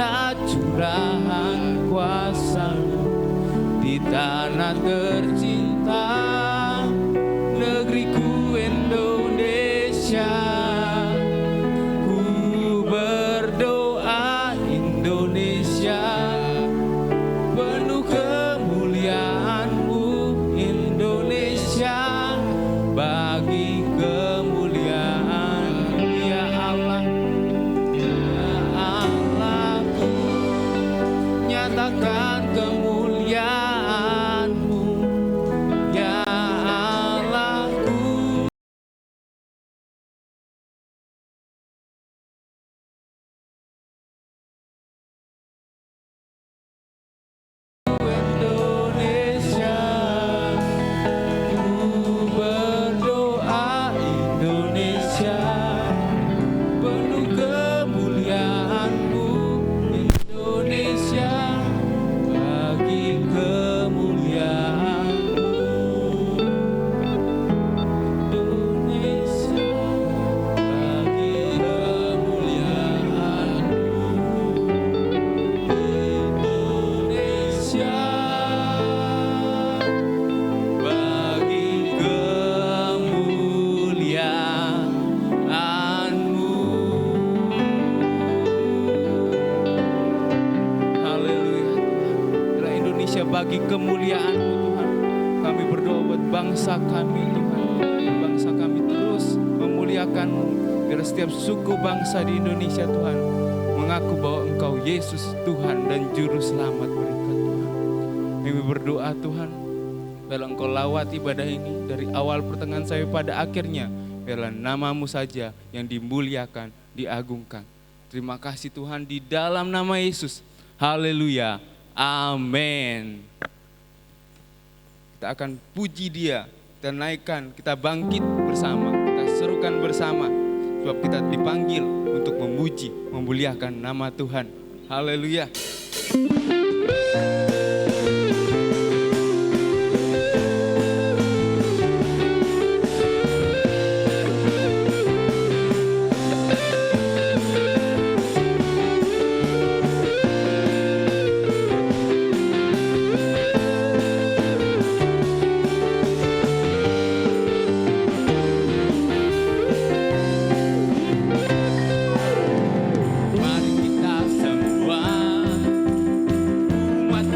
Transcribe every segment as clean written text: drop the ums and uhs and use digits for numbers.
melihat curahan kuasa-Mu di tanah tercinta, negeriku Indonesia. Ku berdoa Indonesia, penuh kemuliaan-Mu Indonesia, bagi kemuliaan ya Allah. Nyatakan kemuliaan-Mu ya Allahku. Indonesia, ku berdoa Indonesia, penuh kemuliaan-Mu Indonesia, bagi kemuliaan-Mu Indonesia, bagi kemuliaan-Mu Indonesia, bagi kemuliaan-Mu. Haleluya Tuhan. Biarlah Indonesia bagi kemuliaan-Mu Tuhan. Kami berdoa buat bangsa kami Tuhan. Bangsa kami terus memuliakan-Mu. Biar setiap suku bangsa di Indonesia Tuhan mengaku bahwa Engkau Yesus Tuhan dan Juru Selamat mereka Tuhan. Kami berdoa Tuhan, biarlah Engkau lawat ibadah ini dari awal pertengahan sampai pada akhirnya. Biarlah nama-Mu saja yang dimuliakan, diagungkan. Terima kasih Tuhan di dalam nama Yesus. Haleluya. Amin. Kita akan puji Dia, kita naikkan, kita bangkit bersama, kita serukan bersama. Sebab kita dipanggil untuk memuji, memuliakan nama Tuhan. Haleluya. Mari kita semua umat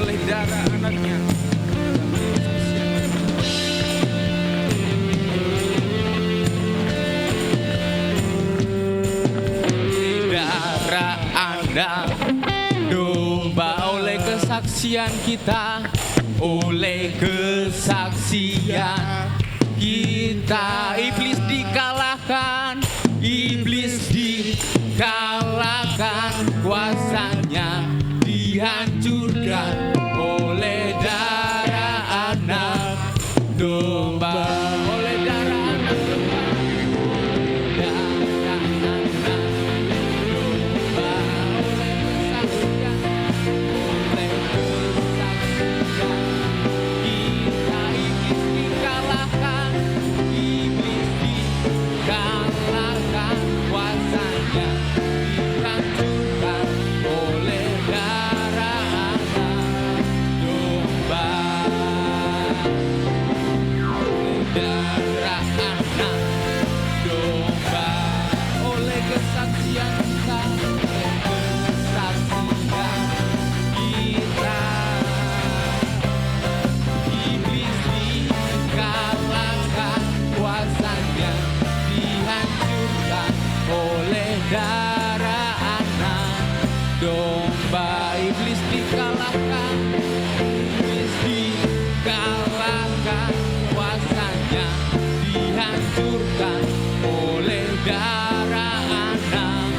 oleh darah anaknya. Darah anak domba, oleh kesaksian kita, oleh kesaksian kita, iblis dikalahkan, iblis dikalahkan, kuasanya dihancurkan oleh darah anak domba, oleh darah anak domba, darah anak domba, oleh kesaksian, oleh kesaksian kita, iblis dikalahkan, iblis dikalahkan, kuasanya dihancurkan oleh darah anak domba, oleh darah anak domba, oleh kesaksian kita, oleh kesaksian kita, iblis dikalahkan, kuasanya dihancurkan oleh darah anak domba, iblis dikalahkan, iblis dikalahkan, kuasanya dihancurkan oleh darah anak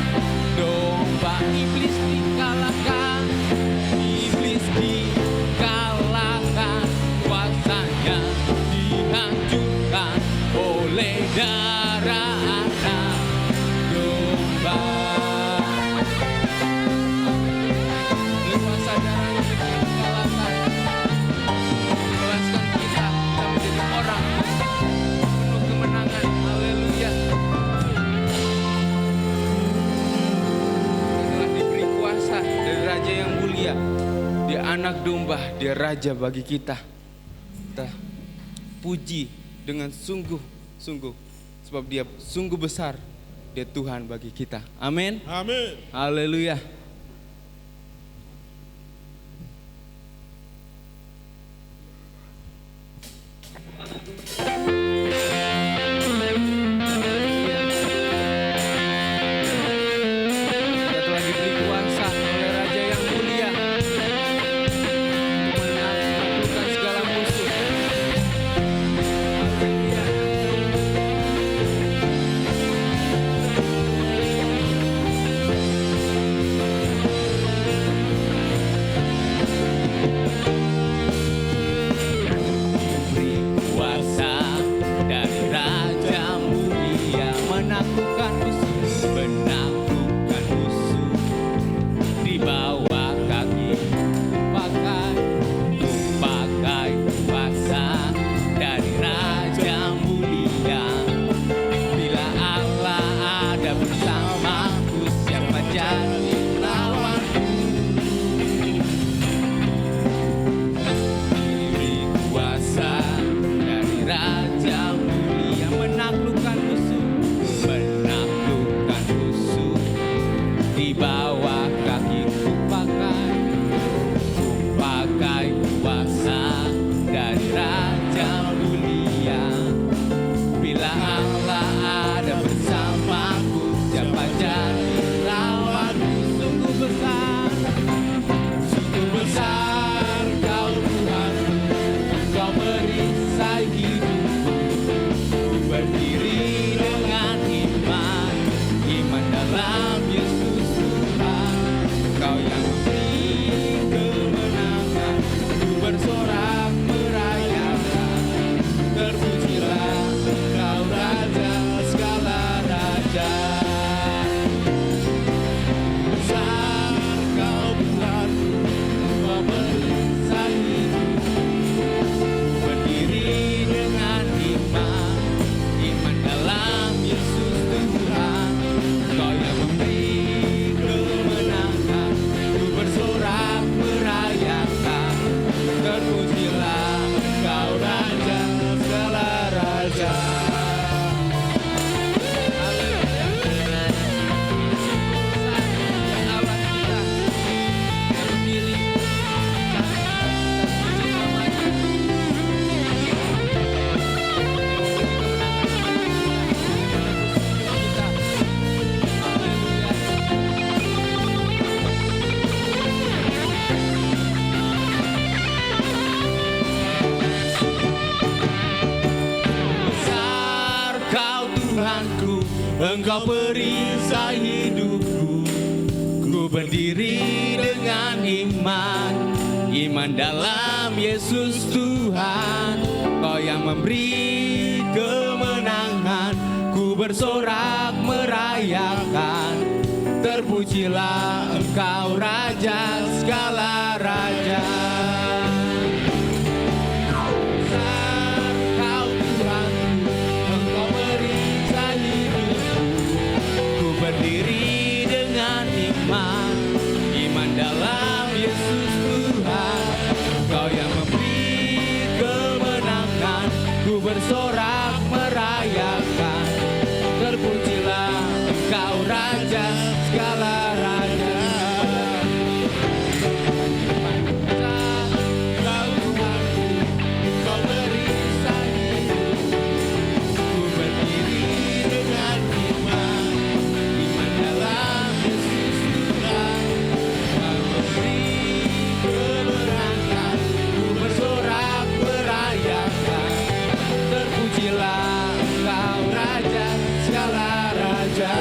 domba, iblis dikalahkan, iblis dikalahkan, kuasanya dihancurkan oleh darah anak domba. Kuasa darah yang dikalahkan membebaskan kita menjadi orang penuh kemenangan. Haleluya. Kita telah diberi kuasa dari Raja yang mulia. Dia anak domba, dia raja bagi kita. Kita puji dengan sungguh-sungguh, sebab dia sungguh besar, dia Tuhan bagi kita. Amin. Amin. Haleluya. Kita telah diberi kuasa oleh Raja yang mulia untuk menaklukkan segala musuh. Haleluya. Diberi kuasa dari Raja mulia, menaklukkan musuh, menaklukkan musuh. Di bawah kaki pakai kuasa dari Raja mulia. Bila Allah ada bersamaku, siapa jadi lawanku? Diberi kuasa dari Raja mulia, menaklukkan musuh, menaklukkan musuh. Di bawah kakiku pakai kuasa dari Raja mulia. Bila Allah ada bersamaku, siapa jadi lawanku? Sungguh besar Kau Tuhan, Kau merisai hidupku. Berdiri dengan iman dalam Yesus Tuhan. Engkau perisai hidupku. Ku berdiri dengan iman, iman dalam Yesus Tuhan. Kau yang memberi kemenangan, ku bersorak merayakan. Terpujilah Engkau Raja segala raja. Engkau Tuhanku, Engkau perisai hidupku. Ku berdiri dengan iman, iman dalam Yesus Tuhan. Kau yang memberi kemenangan, ku bersorak merayakan. Terpujilah Engkau Raja segala raja. Engkau Tuhanku, Engkau perisai hidupku. Ku berdiri dengan iman, iman dalam Yesus Tuhan. Kau memberi kemenangan, ku bersorak merayakan. Terpujilah Engkau Raja segala raja.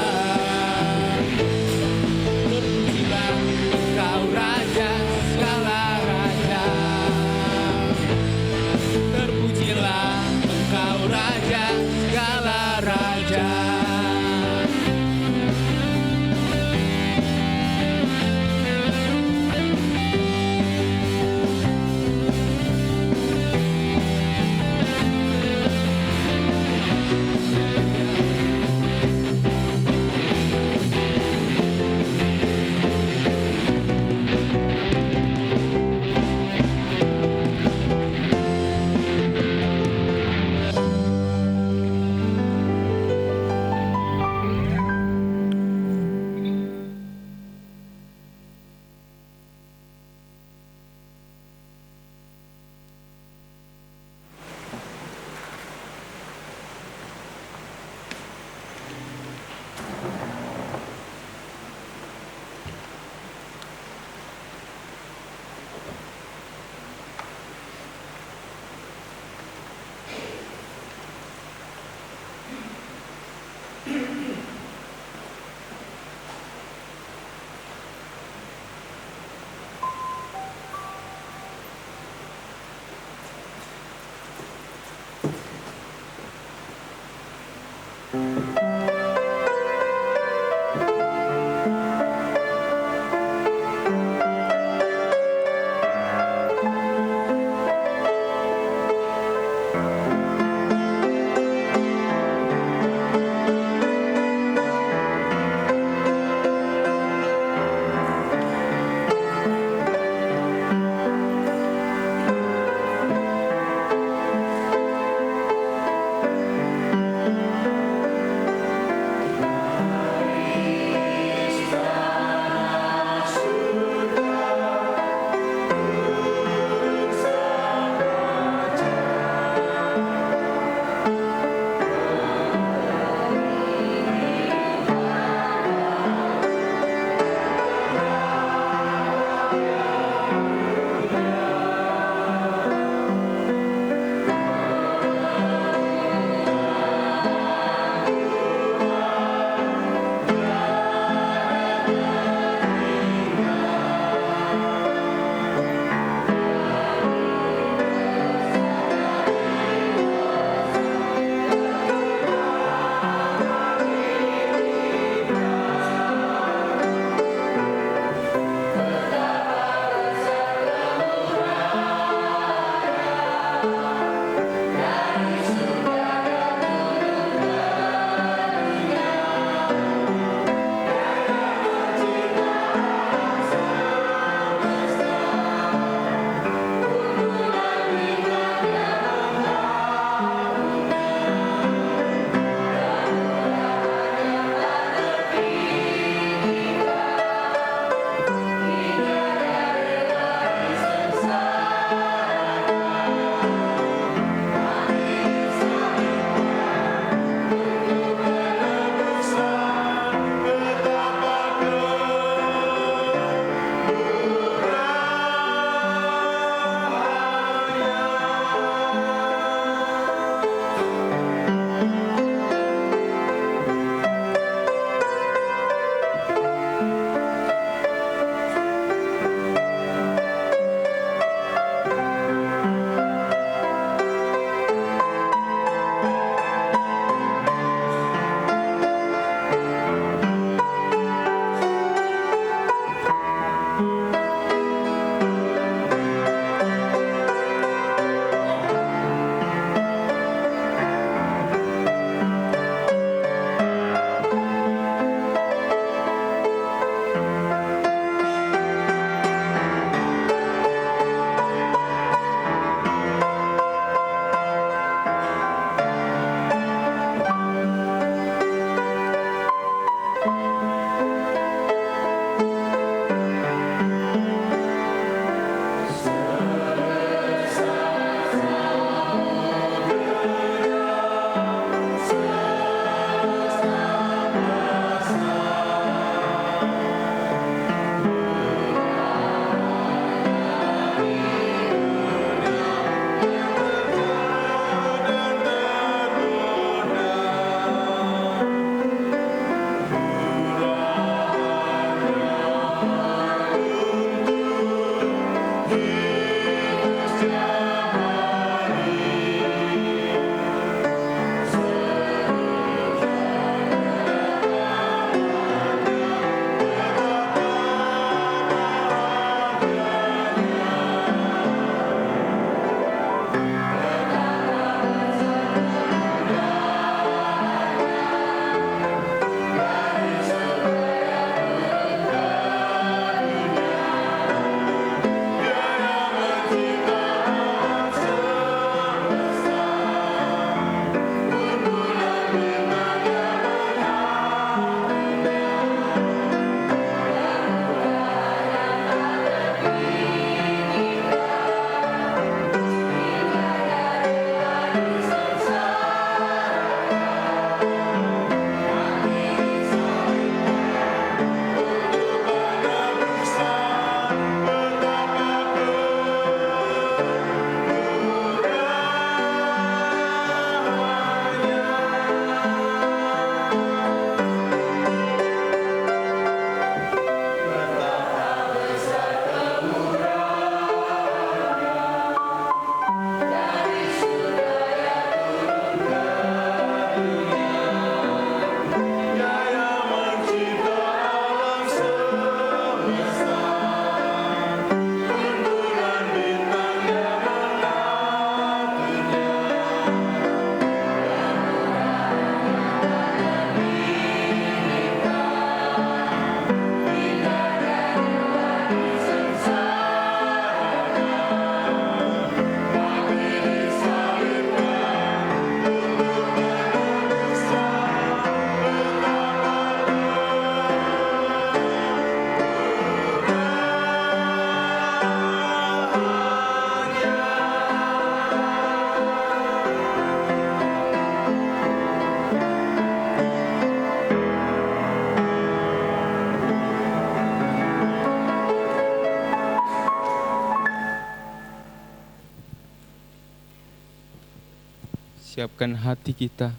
Siapkan hati kita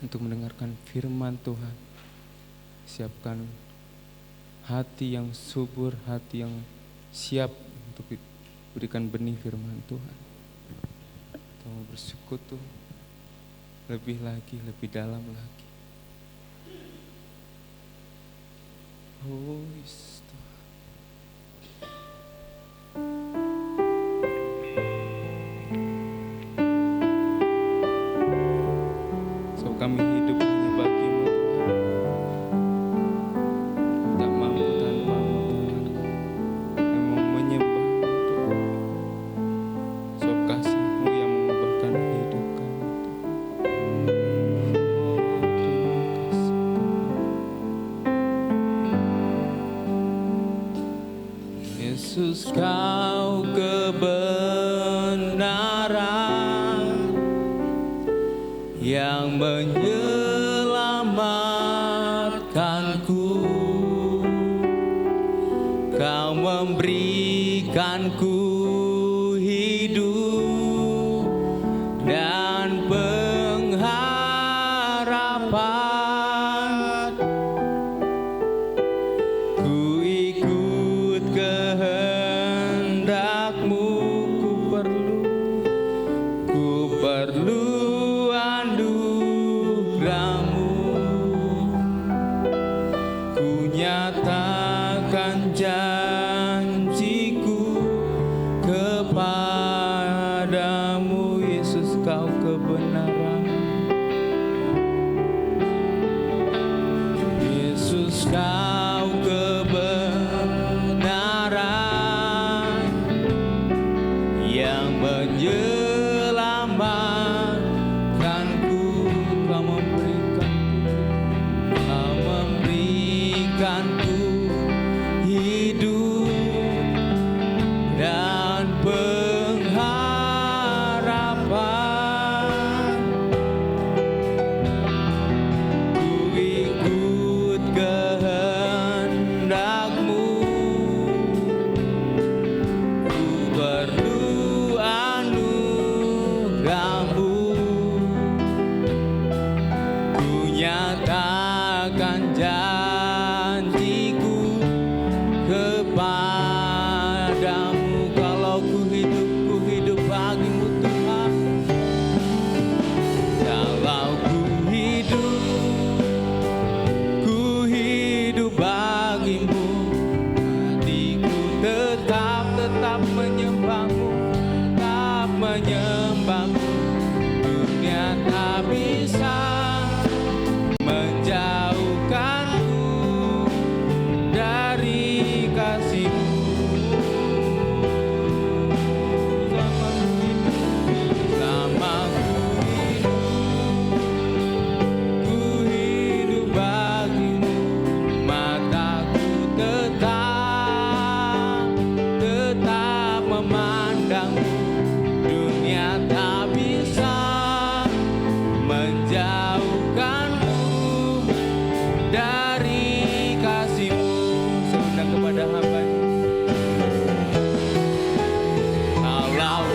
untuk mendengarkan firman Tuhan. Siapkan hati yang subur, hati yang siap untuk diberikan benih firman Tuhan. Kita mau bersekutu lebih lagi, lebih dalam lagi. Oh, yes, Tuhan. So kami hidup hanya bagi-Mu Tuhan. Tak mampu tanpa-Mu Tuhan. Kami mau menyembah-Mu Tuhan. So kasih-Mu yang mengubahkan hidup kami Tuhan. Oh, terima kasih. Yesus, Kau kebenaran yang menyelamatkanku. Kau memberikanku hidup dan pengharapan. Ku ikut kehendak-Mu, ku perlu anugerah-Mu. Ku nyatakan janjiku kepadamu, Yesus, Kau kebenaran. Yesus, Kau kebenaran yang menyelamatkanku. Kau memberikanku hidup dan pengharapan. Ku ikut kehendak-Mu, ku perlu anugerah-Mu. Ku nyatakan janjiku kepadamu. Kalau ku hidup bagi-Mu Tuhan. Kalau ku hidup bagi-Mu. Hatiku tetap menyembah-Mu, tetap menyembah-Mu. Dunia tak bisa menjauhkanku dari kasih-Mu. Selama ku hidup bagi-Mu. Mataku tetap memandang-Mu. Dunia tak bisa menjauhkanku dari kasih-Mu. Seundang kepada hamba-Mu. Kalau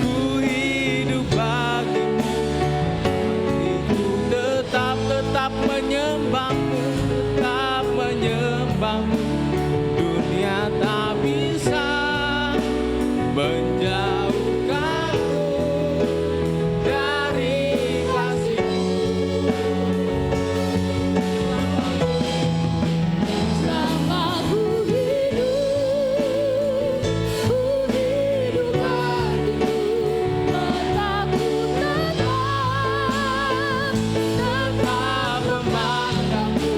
ku hidup bagi-Mu. Hatiku tetap menyembah-Mu, tetap menyembah-Mu. Dunia tak bisa menjauhkanku dari kasih-Mu. Selama ku hidup bagi-Mu. Mataku tetap memandang-Mu.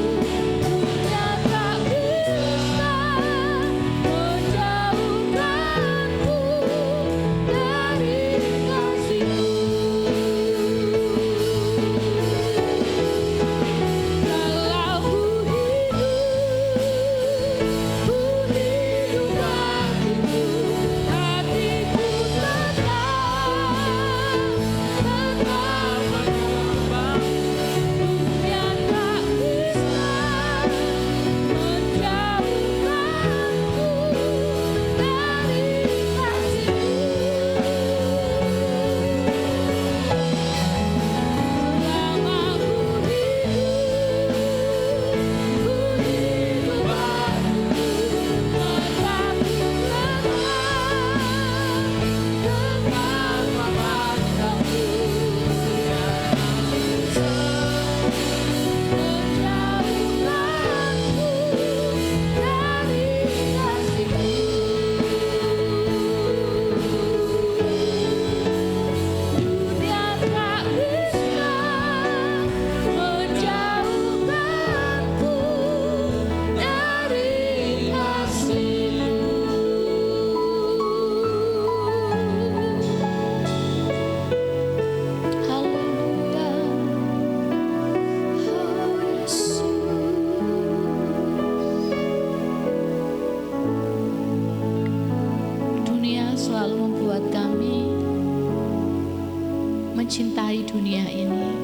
mencintai dunia ini.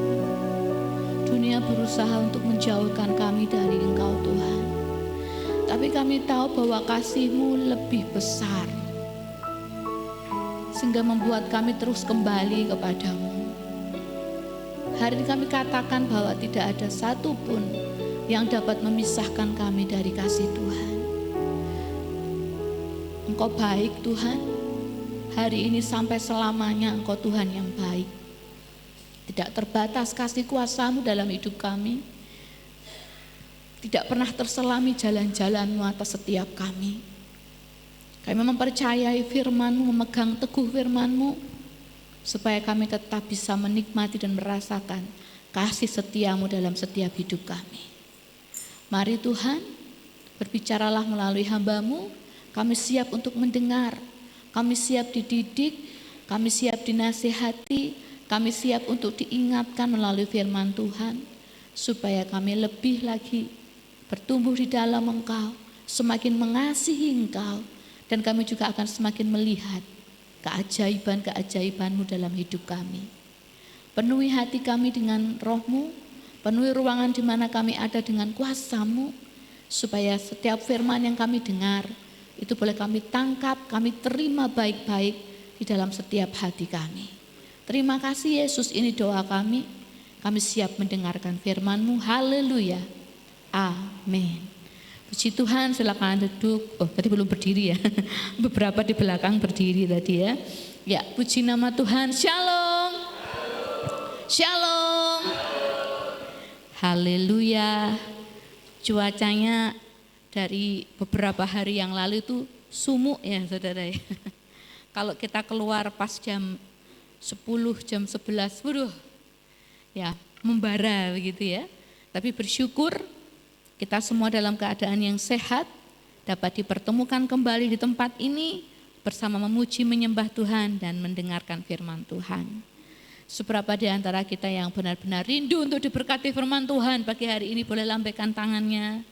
Dunia berusaha untuk menjauhkan kami dari Engkau Tuhan. Tapi kami tahu bahwa kasih-Mu lebih besar, sehingga membuat kami terus kembali kepadamu. Hari ini kami katakan bahwa tidak ada satupun yang dapat memisahkan kami dari kasih Tuhan. Engkau baik Tuhan. Hari ini sampai selamanya Engkau Tuhan yang baik. Tidak terbatas kasih kuasa-Mu dalam hidup kami. Tidak pernah terselami jalan-jalan-Mu atas setiap kami. Kami mempercayai firman-Mu, memegang teguh firman-Mu, supaya kami tetap bisa menikmati dan merasakan kasih setia-Mu dalam setiap hidup kami. Mari Tuhan, berbicaralah melalui hamba-Mu. Kami siap untuk mendengar, kami siap dididik, kami siap dinasihati, kami siap untuk diingatkan melalui firman Tuhan, supaya kami lebih lagi bertumbuh di dalam Engkau, semakin mengasihi Engkau, dan kami juga akan semakin melihat keajaiban-keajaiban-Mu dalam hidup kami. Penuhi hati kami dengan Roh-Mu, penuhi ruangan di mana kami ada dengan kuasa-Mu, supaya setiap firman yang kami dengar, itu boleh kami tangkap, kami terima baik-baik di dalam setiap hati kami. Terima kasih Yesus, ini doa kami. Kami siap mendengarkan firman-Mu. Haleluya. Amin. Puji Tuhan, silakan duduk. Oh, tadi belum berdiri ya. Beberapa di belakang berdiri tadi ya. Ya, puji nama Tuhan. Shalom. Shalom. Haleluya. Cuacanya dari beberapa hari yang lalu itu sumuk ya saudara ya. Kalau kita keluar pas jam 10, jam 11, waduh ya membara begitu ya. Tapi bersyukur kita semua dalam keadaan yang sehat, dapat dipertemukan kembali di tempat ini bersama memuji menyembah Tuhan dan mendengarkan firman Tuhan. Seberapa di antara kita yang benar-benar rindu untuk diberkati firman Tuhan pagi hari ini boleh lambaikan tangannya.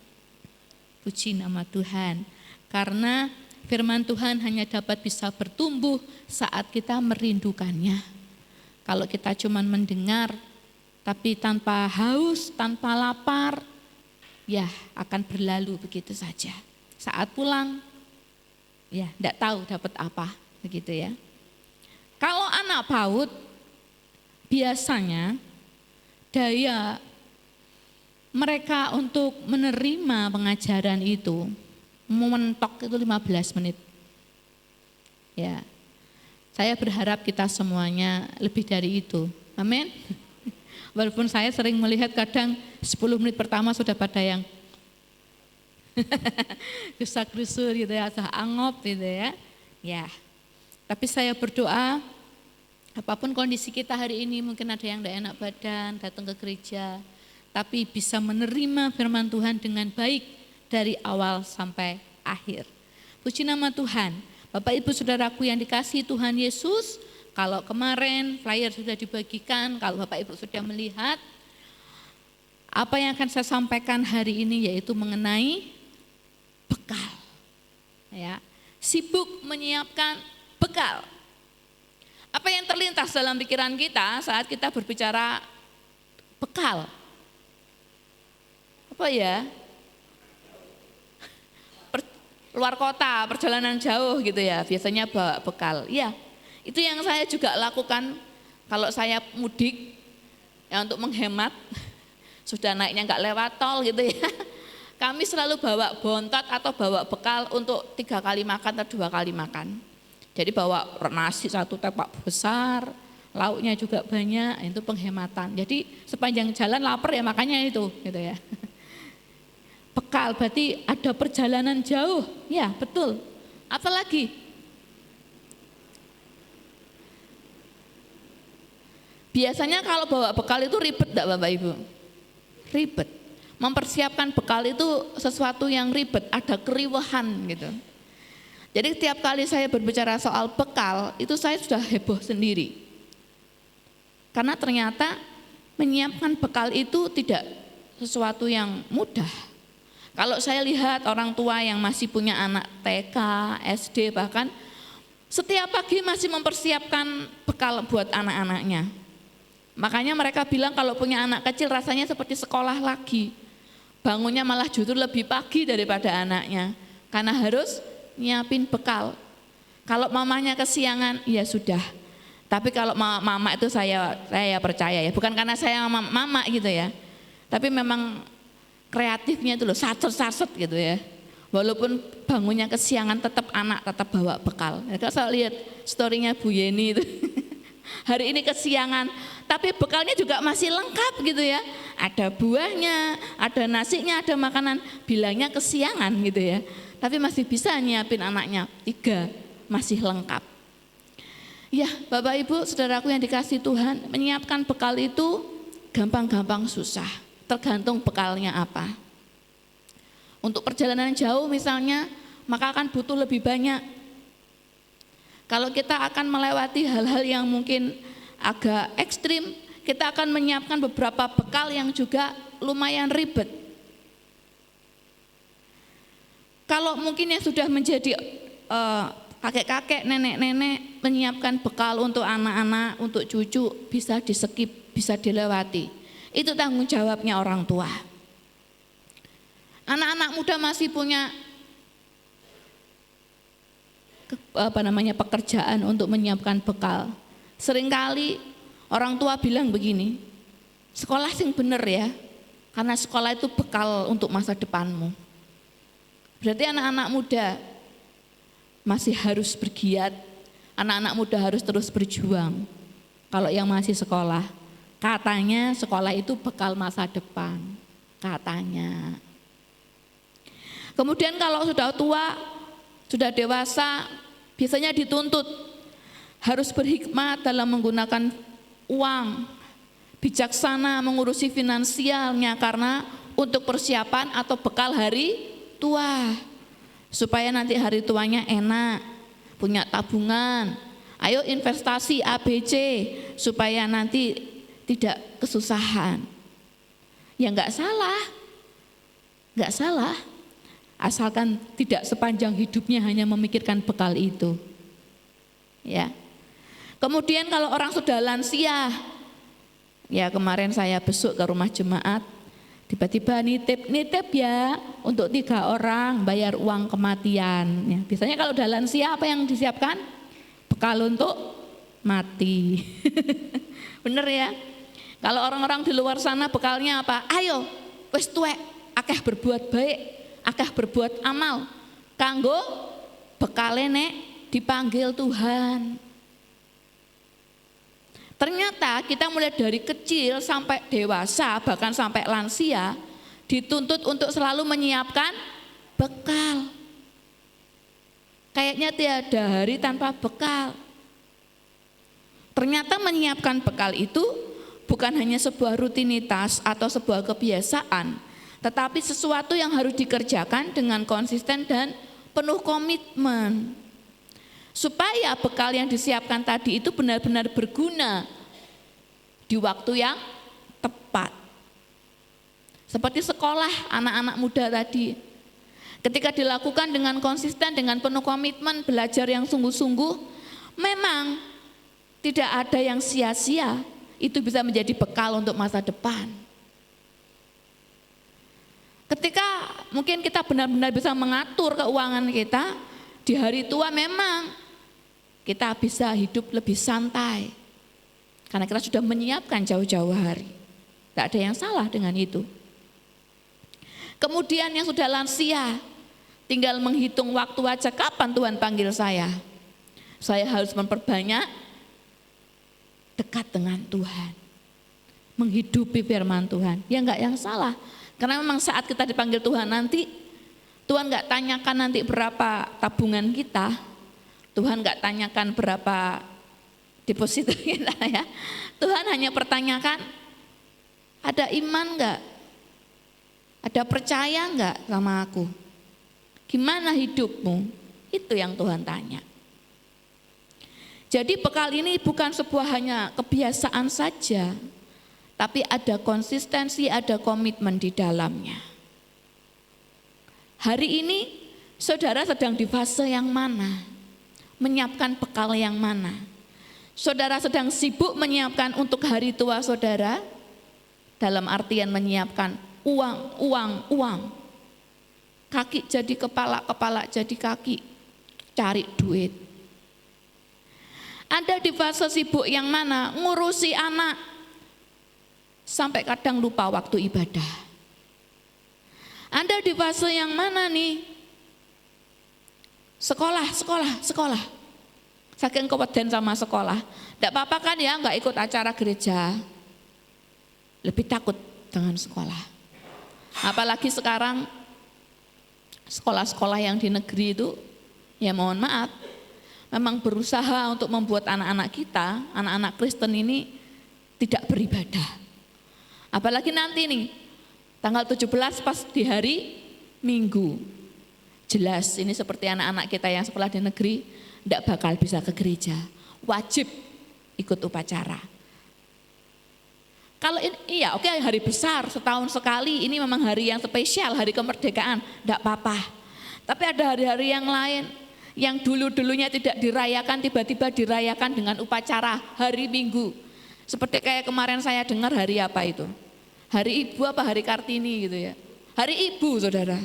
Puji nama Tuhan, karena firman Tuhan hanya dapat bisa bertumbuh saat kita merindukannya. Kalau kita cuma mendengar, tapi tanpa haus, tanpa lapar, ya akan berlalu begitu saja. Saat pulang, ya tidak tahu dapat apa, begitu ya. Kalau anak PAUD, biasanya daya mereka untuk menerima pengajaran itu mentok itu 15 menit. Ya. Saya berharap kita semuanya lebih dari itu. Amin. Walaupun saya sering melihat kadang 10 menit pertama sudah pada yang gesak-gerusur gitu ya, atau angop gitu ya. Ya. Tapi saya berdoa apapun kondisi kita hari ini, mungkin ada yang tidak enak badan, datang ke gereja, tapi bisa menerima firman Tuhan dengan baik dari awal sampai akhir. Puji nama Tuhan. Bapak Ibu Saudaraku yang dikasihi Tuhan Yesus, kalau kemarin flyer sudah dibagikan, kalau Bapak Ibu sudah melihat, apa yang akan saya sampaikan hari ini yaitu mengenai bekal. Ya, sibuk menyiapkan bekal. Apa yang terlintas dalam pikiran kita saat kita berbicara bekal? Apa ya? Luar kota, perjalanan jauh gitu ya, biasanya bawa bekal. Ya, itu yang saya juga lakukan kalau saya mudik, ya untuk menghemat, sudah naiknya nggak lewat tol gitu ya. Kami selalu bawa bontot atau bawa bekal untuk 3 kali makan atau 2 kali makan. Jadi bawa nasi 1 tepak besar, lauknya juga banyak, itu penghematan. Jadi sepanjang jalan lapar ya makanya itu gitu ya. Bekal berarti ada perjalanan jauh, ya betul. Apalagi biasanya kalau bawa bekal itu ribet enggak Bapak Ibu? Ribet. Mempersiapkan bekal itu sesuatu yang ribet, ada keriuhan gitu. Jadi tiap kali saya berbicara soal bekal, itu saya sudah heboh sendiri. Karena ternyata menyiapkan bekal itu tidak sesuatu yang mudah. Kalau saya lihat orang tua yang masih punya anak TK, SD bahkan, setiap pagi masih mempersiapkan bekal buat anak-anaknya. Makanya mereka bilang kalau punya anak kecil rasanya seperti sekolah lagi. Bangunnya malah justru lebih pagi daripada anaknya. Karena harus nyiapin bekal. Kalau mamanya kesiangan, ya sudah. Tapi kalau mama itu saya percaya ya. Bukan karena saya mama gitu ya. Tapi memang kreatifnya itu loh, sacet-sacet gitu ya. Walaupun bangunnya kesiangan tetap anak tetap bawa bekal. Ya, kalau saya lihat story-nya Bu Yeni itu. Hari ini kesiangan, tapi bekalnya juga masih lengkap gitu ya. Ada buahnya, ada nasinya, ada makanan. Bilangnya kesiangan gitu ya. Tapi masih bisa nyiapin anaknya, 3 masih lengkap. Ya Bapak Ibu saudaraku yang dikasih Tuhan, menyiapkan bekal itu gampang-gampang susah. Tergantung bekalnya apa. Untuk perjalanan jauh misalnya, maka akan butuh lebih banyak. Kalau kita akan melewati hal-hal yang mungkin agak ekstrim, kita akan menyiapkan beberapa bekal yang juga lumayan ribet. Kalau mungkin yang sudah menjadi kakek-kakek, nenek-nenek menyiapkan bekal untuk anak-anak, untuk cucu bisa di-skip, bisa dilewati. Itu tanggung jawabnya orang tua. Anak-anak muda masih punya pekerjaan untuk menyiapkan bekal. Seringkali orang tua bilang begini, sekolah sing bener ya, karena sekolah itu bekal untuk masa depanmu. Berarti anak-anak muda masih harus bergiat, anak-anak muda harus terus berjuang. Kalau yang masih sekolah, katanya sekolah itu bekal masa depan, katanya. Kemudian kalau sudah tua, sudah dewasa, biasanya dituntut harus berhikmat dalam menggunakan uang, bijaksana mengurusi finansialnya karena untuk persiapan atau bekal hari tua. Supaya nanti hari tuanya enak, punya tabungan. Ayo investasi ABC supaya nanti tidak kesusahan. Ya enggak salah. Enggak salah. Asalkan tidak sepanjang hidupnya hanya memikirkan bekal itu. Ya. Kemudian kalau orang sudah lansia, ya kemarin saya besuk ke rumah jemaat, tiba-tiba nitip ya untuk 3 orang bayar uang kematian. Ya, biasanya kalau udah lansia apa yang disiapkan? Bekal untuk mati. Bener ya? Kalau orang-orang di luar sana bekalnya apa? Ayo, wis tuwek, akeh berbuat baik. Akeh berbuat amal kanggo bekale nek dipanggil Tuhan. Ternyata kita mulai dari kecil sampai dewasa bahkan sampai lansia dituntut untuk selalu menyiapkan bekal. Kayaknya tiada hari tanpa bekal. Ternyata menyiapkan bekal itu bukan hanya sebuah rutinitas atau sebuah kebiasaan, tetapi sesuatu yang harus dikerjakan dengan konsisten dan penuh komitmen. Supaya bekal yang disiapkan tadi itu benar-benar berguna di waktu yang tepat. Seperti sekolah anak-anak muda tadi. Ketika dilakukan dengan konsisten, dengan penuh komitmen, belajar yang sungguh-sungguh, memang tidak ada yang sia-sia. Itu bisa menjadi bekal untuk masa depan. Ketika mungkin kita benar-benar bisa mengatur keuangan kita, di hari tua memang kita bisa hidup lebih santai. Karena kita sudah menyiapkan jauh-jauh hari. Tidak ada yang salah dengan itu. Kemudian yang sudah lansia, tinggal menghitung waktu aja kapan Tuhan panggil saya. Saya harus memperbanyak dekat dengan Tuhan. Menghidupi firman Tuhan. Ya enggak yang salah. Karena memang saat kita dipanggil Tuhan nanti, Tuhan enggak tanyakan nanti berapa tabungan kita. Tuhan enggak tanyakan berapa deposito kita ya. Tuhan hanya pertanyakan, ada iman enggak? Ada percaya enggak sama aku? Gimana hidupmu? Itu yang Tuhan tanya. Jadi bekal ini bukan sebuah hanya kebiasaan saja, tapi ada konsistensi, ada komitmen di dalamnya. Hari ini saudara sedang di fase yang mana? Menyiapkan bekal yang mana? Saudara sedang sibuk menyiapkan untuk hari tua saudara, dalam artian menyiapkan uang. Kaki jadi kepala, kepala jadi kaki, cari duit. Anda di fase sibuk yang mana? Ngurusi anak, sampai kadang lupa waktu ibadah. Anda di fase yang mana nih? Sekolah. Saking keweden sama sekolah. Tidak apa-apa kan ya, nggak ikut acara gereja. Lebih takut dengan sekolah. Apalagi sekarang sekolah-sekolah yang di negeri itu, ya mohon maaf, memang berusaha untuk membuat anak-anak kita, anak-anak Kristen ini tidak beribadah. Apalagi nanti nih, tanggal 17 pas di hari Minggu. Jelas ini seperti anak-anak kita yang sekolah di negeri, tidak bakal bisa ke gereja, wajib ikut upacara. Kalau ini, iya oke, hari besar, setahun sekali, ini memang hari yang spesial, hari kemerdekaan, tidak apa-apa. Tapi ada hari-hari yang lain, yang dulu-dulunya tidak dirayakan, tiba-tiba dirayakan dengan upacara hari Minggu. Seperti kayak kemarin saya dengar hari apa itu? Hari Ibu apa hari Kartini gitu ya. Hari Ibu saudara.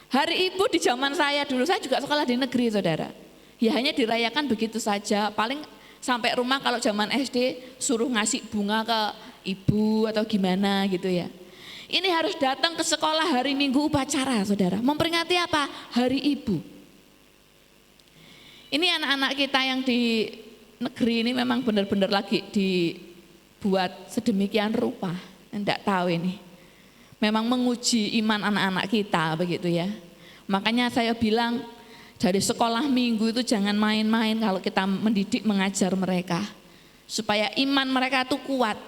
Hari Ibu di zaman saya dulu, saya juga sekolah di negeri saudara. Ya hanya dirayakan begitu saja, paling sampai rumah kalau zaman SD suruh ngasih bunga ke ibu atau gimana gitu ya. Ini harus datang ke sekolah hari Minggu upacara saudara. Memperingati apa? Hari Ibu. Ini anak-anak kita yang di negeri ini memang benar-benar lagi dibuat sedemikian rupa. Enggak tahu ini. Memang menguji iman anak-anak kita begitu ya. Makanya saya bilang dari sekolah Minggu itu jangan main-main kalau kita mendidik mengajar mereka. Supaya iman mereka itu kuat.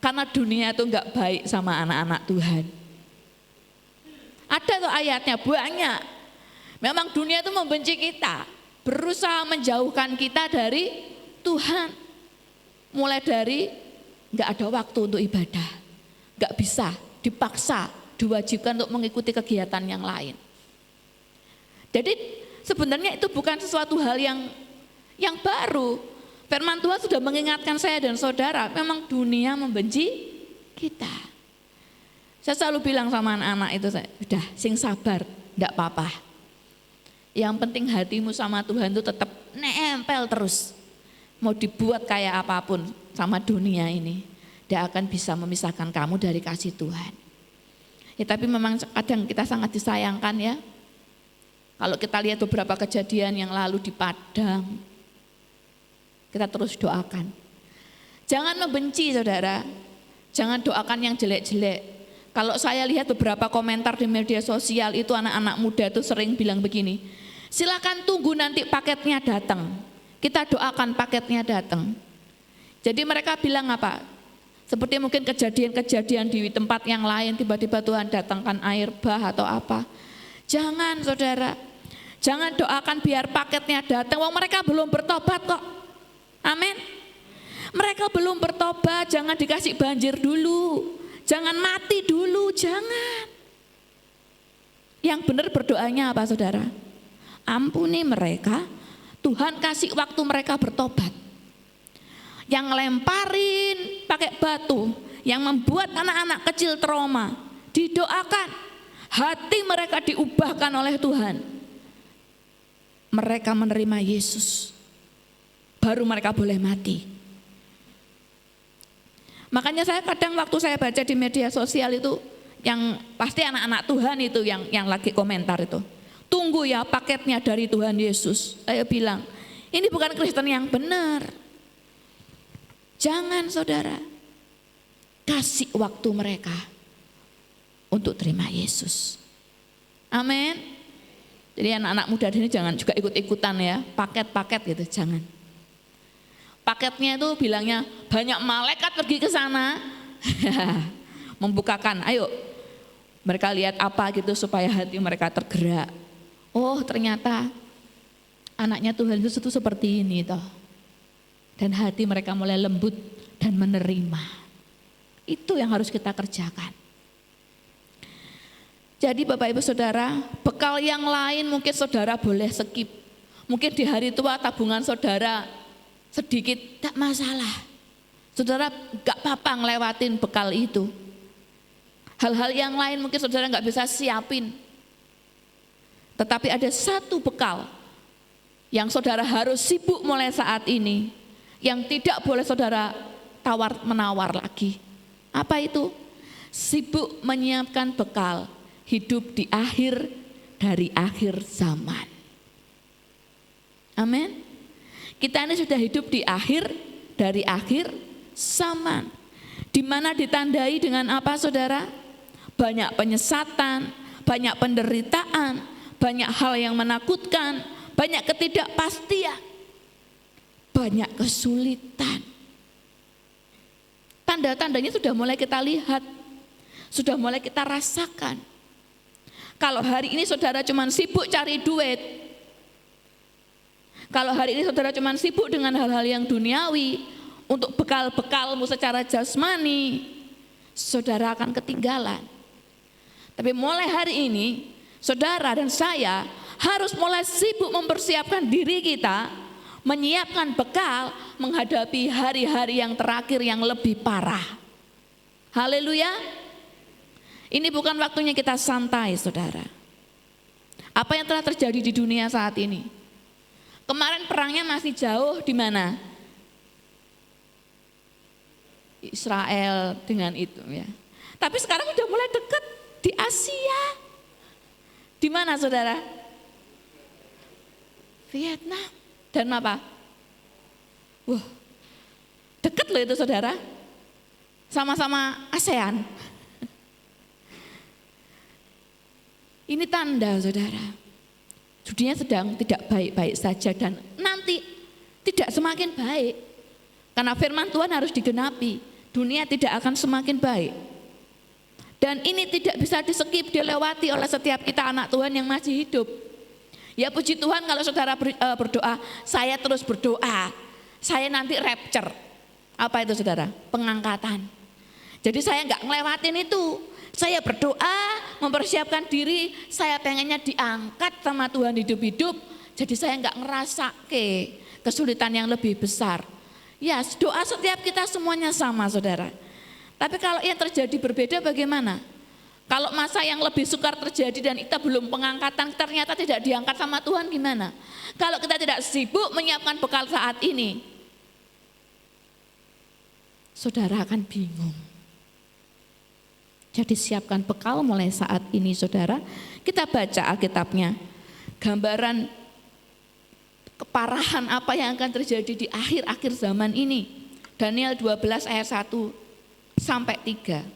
Karena dunia itu enggak baik sama anak-anak Tuhan. Ada tuh ayatnya banyak. Memang dunia itu membenci kita. Berusaha menjauhkan kita dari Tuhan. Mulai dari enggak ada waktu untuk ibadah. Enggak bisa, dipaksa, diwajibkan untuk mengikuti kegiatan yang lain. Jadi sebenarnya itu bukan sesuatu hal yang baru. Firman Tuhan sudah mengingatkan saya dan saudara, memang dunia membenci kita. Saya selalu bilang sama anak-anak itu, udah sing sabar, enggak apa-apa. Yang penting hatimu sama Tuhan itu tetap nempel terus. Mau dibuat kayak apapun sama dunia ini, tidak akan bisa memisahkan kamu dari kasih Tuhan. Ya tapi memang kadang kita sangat disayangkan ya. Kalau kita lihat beberapa kejadian yang lalu di Padang, kita terus doakan. Jangan membenci saudara, jangan doakan yang jelek-jelek. Kalau saya lihat beberapa komentar di media sosial itu anak-anak muda itu sering bilang begini, silakan tunggu nanti paketnya datang. Kita doakan paketnya datang. Jadi mereka bilang apa? Seperti mungkin kejadian-kejadian di tempat yang lain, tiba-tiba Tuhan datangkan air bah atau apa. Jangan saudara, jangan doakan biar paketnya datang. Wong mereka belum bertobat kok. Amin. Mereka belum bertobat, jangan dikasih banjir dulu. Jangan mati dulu, jangan. Yang benar berdoanya apa saudara? Ampuni mereka, Tuhan kasih waktu mereka bertobat. Yang lemparin pakai batu, yang membuat anak-anak kecil trauma, didoakan. Hati mereka diubahkan oleh Tuhan. Mereka menerima Yesus. Baru mereka boleh mati. Makanya saya kadang waktu saya baca di media sosial itu, yang pasti anak-anak Tuhan itu yang lagi komentar itu. Tunggu ya paketnya dari Tuhan Yesus. Saya bilang, ini bukan Kristen yang benar. Jangan saudara, kasih waktu mereka untuk terima Yesus. Amin. Jadi anak-anak muda ini jangan juga ikut-ikutan ya, paket-paket gitu, jangan. Paketnya itu bilangnya banyak malaikat pergi ke sana, membukakan, ayo mereka lihat apa gitu supaya hati mereka tergerak. Oh ternyata anaknya Tuhan Yesus itu seperti ini toh. Dan hati mereka mulai lembut dan menerima. Itu yang harus kita kerjakan. Jadi Bapak Ibu Saudara, bekal yang lain mungkin saudara boleh skip. Mungkin di hari tua tabungan saudara sedikit tak masalah. Saudara gak apa-apa ngelewatin bekal itu. Hal-hal yang lain mungkin saudara gak bisa siapin. Tetapi ada satu bekal yang saudara harus sibuk mulai saat ini, yang tidak boleh saudara tawar-menawar lagi. Apa itu? Sibuk menyiapkan bekal hidup di akhir dari akhir zaman. Amin. Kita ini sudah hidup di akhir dari akhir zaman. Di mana ditandai dengan apa saudara? Banyak penyesatan, banyak penderitaan, banyak hal yang menakutkan, banyak ketidakpastian, banyak kesulitan. Tanda-tandanya sudah mulai kita lihat, sudah mulai kita rasakan. Kalau hari ini saudara cuma sibuk cari duit, kalau hari ini saudara cuma sibuk dengan hal-hal yang duniawi, untuk bekal-bekalmu secara jasmani, saudara akan ketinggalan. Tapi mulai hari ini, saudara dan saya harus mulai sibuk mempersiapkan diri kita, menyiapkan bekal menghadapi hari-hari yang terakhir yang lebih parah. Haleluya. Ini bukan waktunya kita santai, saudara. Apa yang telah terjadi di dunia saat ini? Kemarin perangnya masih jauh di mana? Israel dengan itu ya. Tapi sekarang udah mulai dekat di Asia. Di mana saudara? Vietnam. Dan apa? Wah, dekat loh itu saudara. Sama-sama ASEAN. Ini tanda saudara. Dunia sedang tidak baik-baik saja dan nanti tidak semakin baik. Karena firman Tuhan harus digenapi. Dunia tidak akan semakin baik. Dan ini tidak bisa di-skip, dilewati oleh setiap kita anak Tuhan yang masih hidup. Ya puji Tuhan kalau saudara berdoa, saya terus berdoa. Saya nanti rapture. Apa itu saudara? Pengangkatan. Jadi saya enggak ngelewatin itu. Saya berdoa, mempersiapkan diri, saya pengennya diangkat sama Tuhan hidup-hidup. Jadi saya enggak ngerasa kesulitan yang lebih besar. Ya doa setiap kita semuanya sama saudara. Tapi kalau yang terjadi berbeda bagaimana? Kalau masa yang lebih sukar terjadi dan kita belum pengangkatan ternyata tidak diangkat sama Tuhan gimana? Kalau kita tidak sibuk menyiapkan bekal saat ini, saudara akan bingung. Jadi siapkan bekal mulai saat ini saudara. Kita baca Alkitabnya. Gambaran keparahan apa yang akan terjadi di akhir-akhir zaman ini. Daniel 12 ayat 1 sampai 3.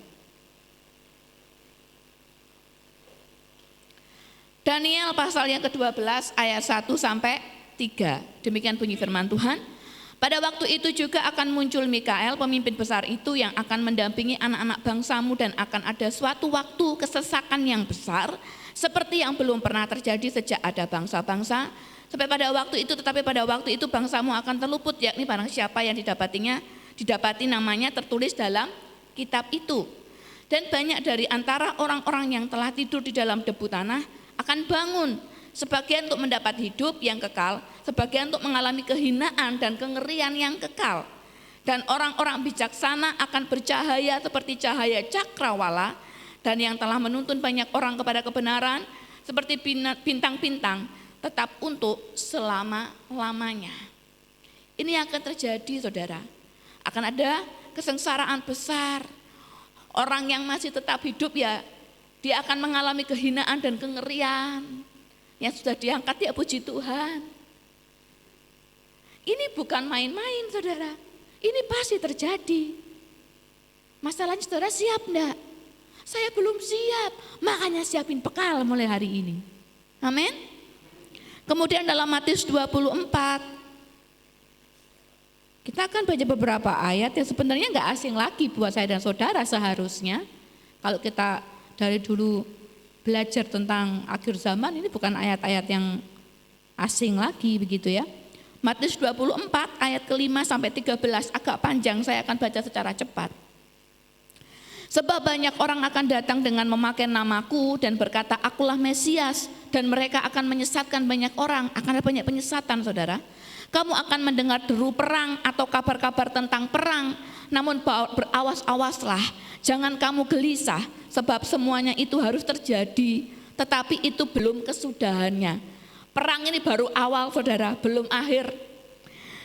Daniel pasal yang ke-12 ayat 1 sampai 3. Demikian bunyi firman Tuhan. Pada waktu itu juga akan muncul Mikael, pemimpin besar itu yang akan mendampingi anak-anak bangsamu dan akan ada suatu waktu kesesakan yang besar seperti yang belum pernah terjadi sejak ada bangsa-bangsa sampai pada waktu itu, tetapi pada waktu itu bangsamu akan terluput, yakni barang siapa yang didapati namanya tertulis dalam kitab itu. Dan banyak dari antara orang-orang yang telah tidur di dalam debu tanah akan bangun, sebagian untuk mendapat hidup yang kekal, sebagian untuk mengalami kehinaan dan kengerian yang kekal. Dan orang-orang bijaksana akan bercahaya seperti cahaya cakrawala, dan yang telah menuntun banyak orang kepada kebenaran seperti bintang-bintang, tetap untuk selama-lamanya. Ini akan terjadi saudara. Akan ada kesengsaraan besar. Orang yang masih tetap hidup ya, dia akan mengalami kehinaan dan kengerian. Yang sudah diangkat ya puji Tuhan. Ini bukan main-main saudara. Ini pasti terjadi. Masalahnya saudara siap enggak? Saya belum siap. Makanya siapin bekal mulai hari ini. Amin. Kemudian dalam Matius 24. Kita akan baca beberapa ayat yang sebenarnya enggak asing lagi buat saya dan saudara seharusnya. Kalau kita dari dulu belajar tentang akhir zaman, ini bukan ayat-ayat yang asing lagi begitu ya. Matius 24 ayat ke-5 sampai 13 agak panjang, saya akan baca secara cepat. Sebab banyak orang akan datang dengan memakai namaku dan berkata akulah Mesias, dan mereka akan menyesatkan banyak orang. Akan ada banyak penyesatan saudara. Kamu akan mendengar deru perang atau kabar-kabar tentang perang. Namun berawas-awaslah, jangan kamu gelisah, sebab semuanya itu harus terjadi, tetapi itu belum kesudahannya. Perang ini baru awal saudara, belum akhir.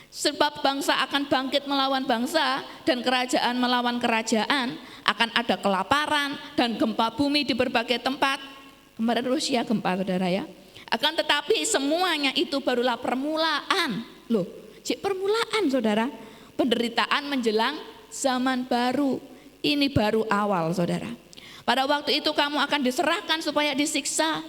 Sebab bangsa akan bangkit melawan bangsa dan kerajaan melawan kerajaan. Akan ada kelaparan dan gempa bumi di berbagai tempat. Kemarin Rusia gempa saudara ya. Akan tetapi semuanya itu barulah permulaan. Loh, permulaan saudara. Penderitaan menjelang zaman baru. Ini baru awal saudara. Pada waktu itu kamu akan diserahkan supaya disiksa.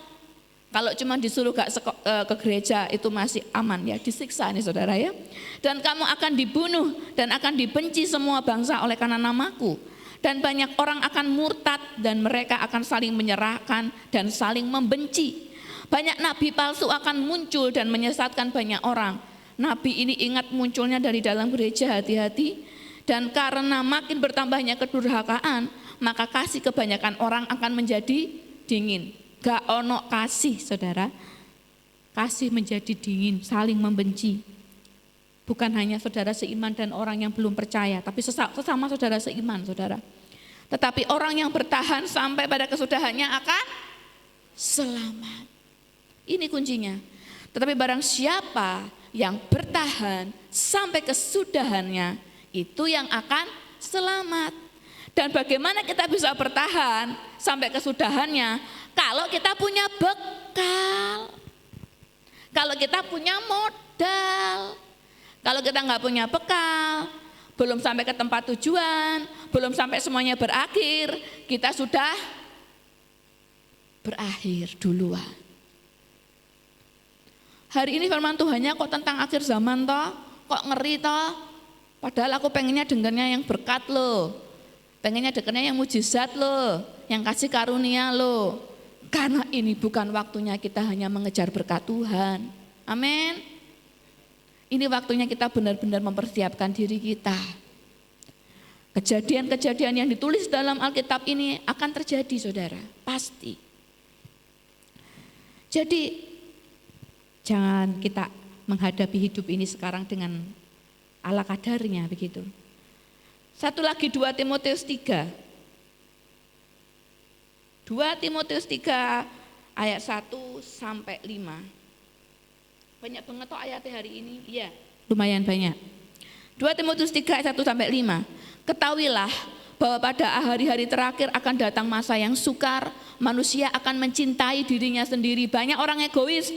Kalau cuma disuruh gak ke gereja itu masih aman ya, disiksa nih saudara ya. Dan kamu akan dibunuh dan akan dibenci semua bangsa oleh karena namaku. Dan banyak orang akan murtad dan mereka akan saling menyerahkan dan saling membenci. Banyak nabi palsu akan muncul dan menyesatkan banyak orang. Nabi ini ingat munculnya dari dalam gereja, hati-hati. Dan karena makin bertambahnya kedurhakaan, maka kasih kebanyakan orang akan menjadi dingin. Gak ono kasih saudara, kasih menjadi dingin, saling membenci. Bukan hanya saudara seiman dan orang yang belum percaya, tapi sesama saudara seiman saudara. Tetapi orang yang bertahan sampai pada kesudahannya akan selamat. Ini kuncinya. Tetapi barang siapa yang bertahan sampai kesudahannya, itu yang akan selamat. Dan bagaimana kita bisa bertahan sampai kesudahannya? Kalau kita punya bekal, kalau kita punya modal. Kalau kita nggak punya bekal, belum sampai ke tempat tujuan, belum sampai semuanya berakhir, kita sudah berakhir duluan. Hari ini firman Tuhannya kok tentang akhir zaman toh, kok ngeri toh. Padahal aku pengennya dengarnya yang berkat loh, pengennya dengarnya yang mujizat loh, yang kasih karunia loh. Karena ini bukan waktunya kita hanya mengejar berkat Tuhan. Amin. Ini waktunya kita benar-benar mempersiapkan diri kita. Kejadian-kejadian yang ditulis dalam Alkitab ini akan terjadi saudara, pasti. Jadi jangan kita menghadapi hidup ini sekarang dengan ala kadarnya begitu. Satu lagi 2 Timotius 3. 2 Timotius 3 ayat 1 sampai 5. Banyak banget toh ayatnya hari ini. Iya, lumayan banyak. 2 Timotius 3 ayat 1 sampai 5. Ketahuilah bahwa pada hari-hari terakhir akan datang masa yang sukar, manusia akan mencintai dirinya sendiri. Banyak orang egois.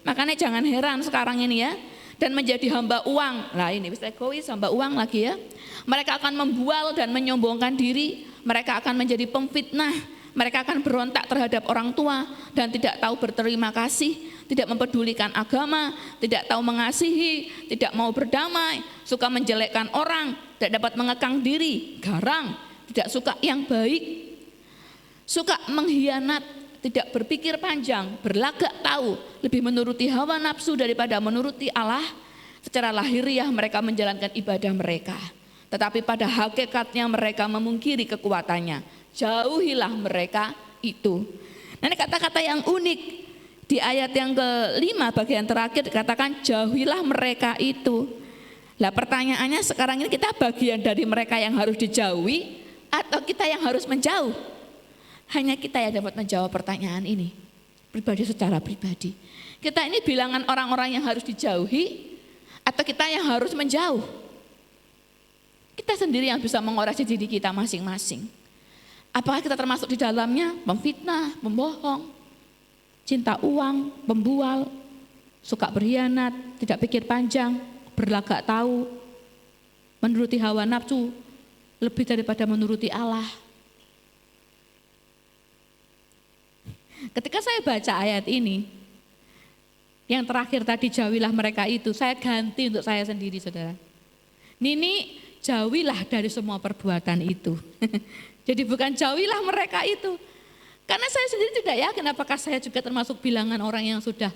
Makanya jangan heran sekarang ini ya. Dan menjadi hamba uang. Nah ini bisa egois, hamba uang lagi ya. Mereka akan membual dan menyombongkan diri. Mereka akan menjadi pemfitnah. Mereka akan berontak terhadap orang tua dan tidak tahu berterima kasih, tidak mempedulikan agama, tidak tahu mengasihi, tidak mau berdamai, suka menjelekkan orang, tidak dapat mengekang diri, garang, tidak suka yang baik, suka mengkhianat, tidak berpikir panjang, berlagak tahu, lebih menuruti hawa nafsu daripada menuruti Allah. Secara lahiriah mereka menjalankan ibadah mereka, tetapi pada hakikatnya mereka memungkiri kekuatannya. Jauhilah mereka itu. Nah, ini kata-kata yang unik di ayat yang ke-5 bagian terakhir dikatakan jauhilah mereka itu. Lah pertanyaannya sekarang ini kita bagian dari mereka yang harus dijauhi atau kita yang harus menjauh? Hanya kita yang dapat menjawab pertanyaan ini pribadi secara pribadi. Kita ini bilangan orang-orang yang harus dijauhi atau kita yang harus menjauh? Kita sendiri yang bisa mengoreksi diri kita masing-masing. Apakah kita termasuk di dalamnya? Memfitnah, membohong, cinta uang, pembual, suka berkhianat, tidak pikir panjang, berlagak tahu, menuruti hawa nafsu lebih daripada menuruti Allah. Ketika saya baca ayat ini, yang terakhir tadi jauhilah mereka itu, saya ganti untuk saya sendiri saudara. Nini, jauhilah dari semua perbuatan itu. Jadi bukan jauhilah mereka itu. Karena saya sendiri tidak yakin apakah saya juga termasuk bilangan orang yang sudah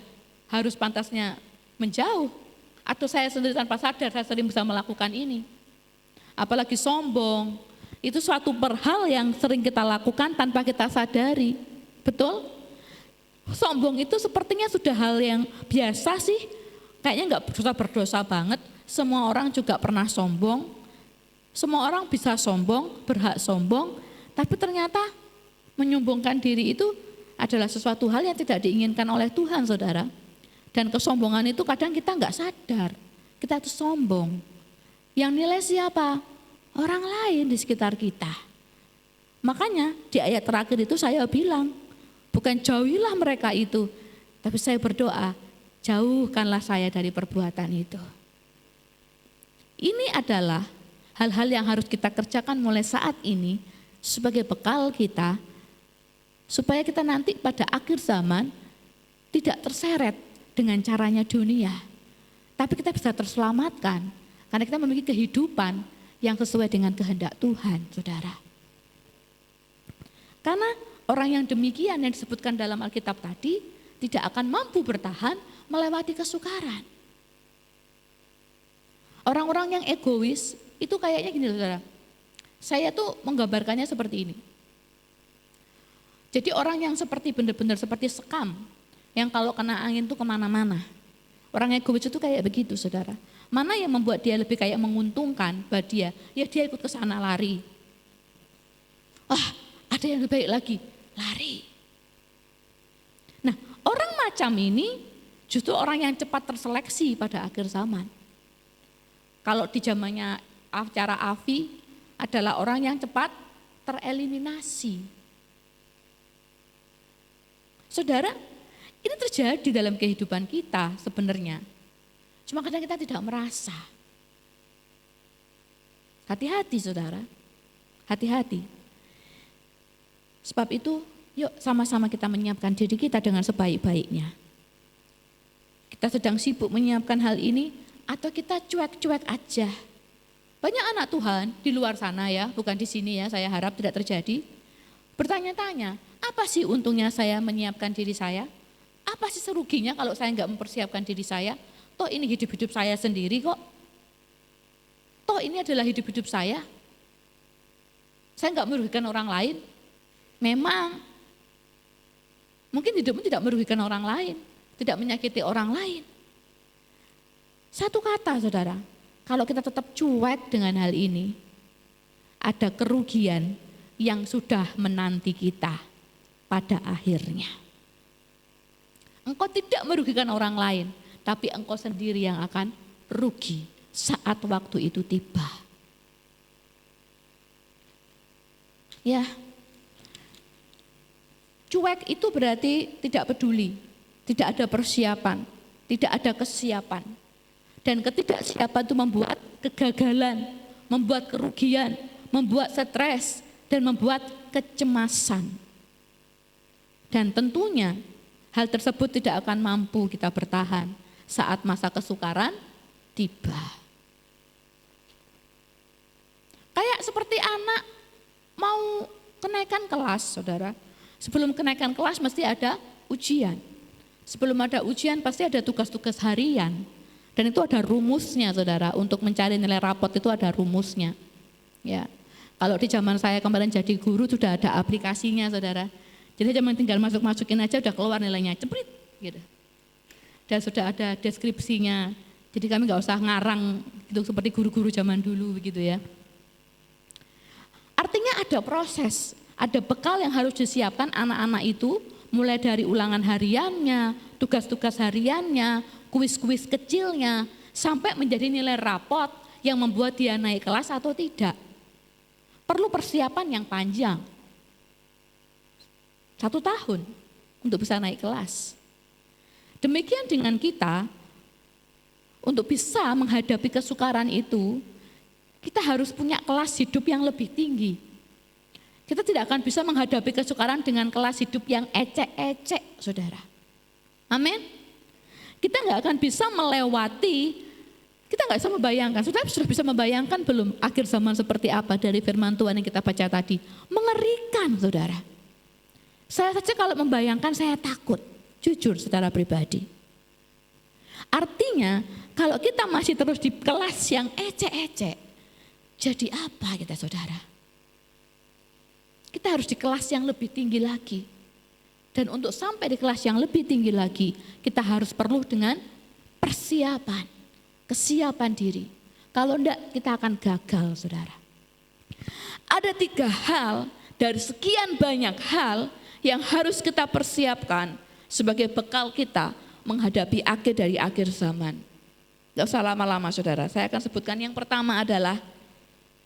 harus pantasnya menjauh. Atau saya sendiri tanpa sadar saya sering bisa melakukan ini. Apalagi sombong, itu suatu hal yang sering kita lakukan tanpa kita sadari. Betul? Sombong itu sepertinya sudah hal yang biasa sih. kayaknya nggak berdosa banget, semua orang juga pernah sombong, semua orang bisa sombong, berhak sombong, tapi ternyata menyombongkan diri itu adalah sesuatu hal yang tidak diinginkan oleh Tuhan, saudara. Dan kesombongan itu kadang kita nggak sadar, kita itu sombong. Yang nilai siapa? Orang lain di sekitar kita. Makanya di ayat terakhir itu saya bilang, bukan jauhilah mereka itu, tapi saya berdoa, jauhkanlah saya dari perbuatan itu. Ini adalah hal-hal yang harus kita kerjakan mulai saat ini sebagai bekal kita, supaya kita nanti pada akhir zaman tidak terseret dengan caranya dunia, tapi kita bisa terselamatkan karena kita memiliki kehidupan yang sesuai dengan kehendak Tuhan, saudara. Karena orang yang demikian yang disebutkan dalam Alkitab tadi tidak akan mampu bertahan melewati kesukaran. Orang-orang yang egois itu kayaknya gini, saudara. Saya tuh menggambarkannya seperti ini. Jadi orang yang seperti benar-benar seperti sekam, yang kalau kena angin tuh kemana-mana. Orang egois itu kayak begitu, saudara. Mana yang membuat dia lebih kayak menguntungkan buat dia? Ya dia ikut ke sana lari. Ada yang lebih baik lagi, lari. Nah, orang macam ini justru orang yang cepat terseleksi pada akhir zaman. Kalau di zamannya acara AFI adalah orang yang cepat tereliminasi. Saudara, ini terjadi dalam kehidupan kita sebenarnya. Cuma kadang kita tidak merasa. Hati-hati, saudara. Hati-hati. Sebab itu, yuk sama-sama kita menyiapkan diri kita dengan sebaik-baiknya. Kita sedang sibuk menyiapkan hal ini, atau kita cuek-cuek aja. Banyak anak Tuhan di luar sana ya, bukan di sini ya, saya harap tidak terjadi. Bertanya-tanya, apa sih untungnya saya menyiapkan diri saya? Apa sih seruginya kalau saya nggak mempersiapkan diri saya? Toh ini hidup-hidup saya sendiri kok. Toh ini adalah hidup-hidup saya. Saya nggak merugikan orang lain. Memang, mungkin hidupmu tidak merugikan orang lain, tidak menyakiti orang lain. Satu kata, saudara, kalau kita tetap cuek dengan hal ini, ada kerugian yang sudah menanti kita pada akhirnya. Engkau tidak merugikan orang lain, tapi engkau sendiri yang akan rugi saat waktu itu tiba. Ya, cuek itu berarti tidak peduli, tidak ada persiapan, tidak ada kesiapan. Dan ketidaksiapan itu membuat kegagalan, membuat kerugian, membuat stres, dan membuat kecemasan. Dan tentunya hal tersebut tidak akan mampu kita bertahan saat masa kesukaran tiba. Kayak seperti anak mau kenaikan kelas, saudara. Sebelum kenaikan kelas mesti ada ujian. Sebelum ada ujian pasti ada tugas-tugas harian. Dan itu ada rumusnya, saudara. Untuk mencari nilai rapot itu ada rumusnya. Ya, kalau di zaman saya kemarin jadi guru sudah ada aplikasinya, saudara. Jadi cuma tinggal masukin aja udah keluar nilainya, ceprit gitu. Dan sudah ada deskripsinya. Jadi kami nggak usah ngarang gitu seperti guru-guru zaman dulu begitu ya. Artinya ada proses, ada bekal yang harus disiapkan anak-anak itu, mulai dari ulangan hariannya, tugas-tugas hariannya, kuis-kuis kecilnya, sampai menjadi nilai rapot yang membuat dia naik kelas atau tidak. Perlu persiapan yang panjang. 1 tahun untuk bisa naik kelas. Demikian dengan kita, untuk bisa menghadapi kesukaran itu, kita harus punya kelas hidup yang lebih tinggi. Kita tidak akan bisa menghadapi kesukaran dengan kelas hidup yang ecek-ecek, saudara. Amin. Kita nggak akan bisa melewati, kita nggak bisa membayangkan. Saudara sudah bisa membayangkan belum akhir zaman seperti apa dari firman Tuhan yang kita baca tadi? Mengerikan, saudara. Saya saja kalau membayangkan saya takut, jujur secara pribadi. Artinya kalau kita masih terus di kelas yang ecek-ecek, jadi apa kita, saudara? Kita harus di kelas yang lebih tinggi lagi. Dan untuk sampai di kelas yang lebih tinggi lagi, kita harus perlu dengan persiapan, kesiapan diri. Kalau enggak kita akan gagal, saudara. Ada 3 hal dari sekian banyak hal yang harus kita persiapkan sebagai bekal kita menghadapi akhir dari akhir zaman. Tidak usah lama-lama saudara, saya akan sebutkan yang pertama adalah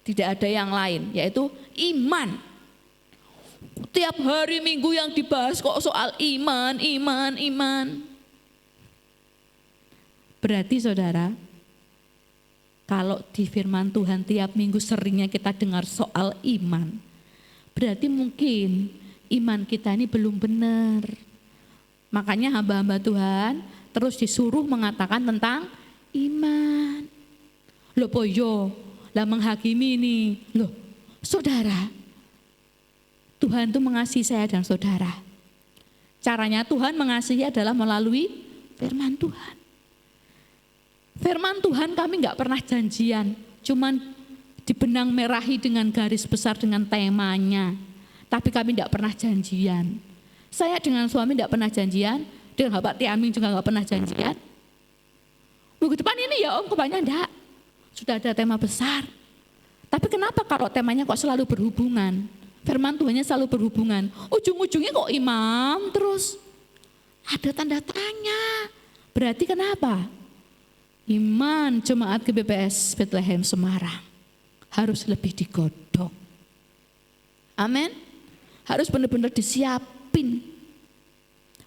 tidak ada yang lain, yaitu iman. Tiap hari Minggu yang dibahas kok soal iman. Berarti saudara, kalau di firman Tuhan tiap minggu seringnya kita dengar soal iman, berarti mungkin iman kita ini belum benar. Makanya hamba-hamba Tuhan terus disuruh mengatakan tentang iman. Loh poyo, lah menghakimi ini. Loh saudara, Tuhan itu mengasihi saya dan saudara. Caranya Tuhan mengasihi adalah melalui firman Tuhan. Firman Tuhan kami gak pernah janjian, cuman dibenang merahi dengan garis besar dengan temanya. Tapi kami gak pernah janjian. Saya dengan suami gak pernah janjian, dengan Bapak Tiaming juga gak pernah janjian. Minggu depan ini ya Om, kebanyakan enggak. Sudah ada tema besar. Tapi kenapa kalau temanya kok selalu berhubungan? Firman Tuhannya selalu berhubungan. Ujung-ujungnya kok imam terus? Ada tanda tanya. Berarti kenapa? Iman Jemaat GBPS Bethlehem Semarang harus lebih digodok. Amin. Harus benar-benar disiapin.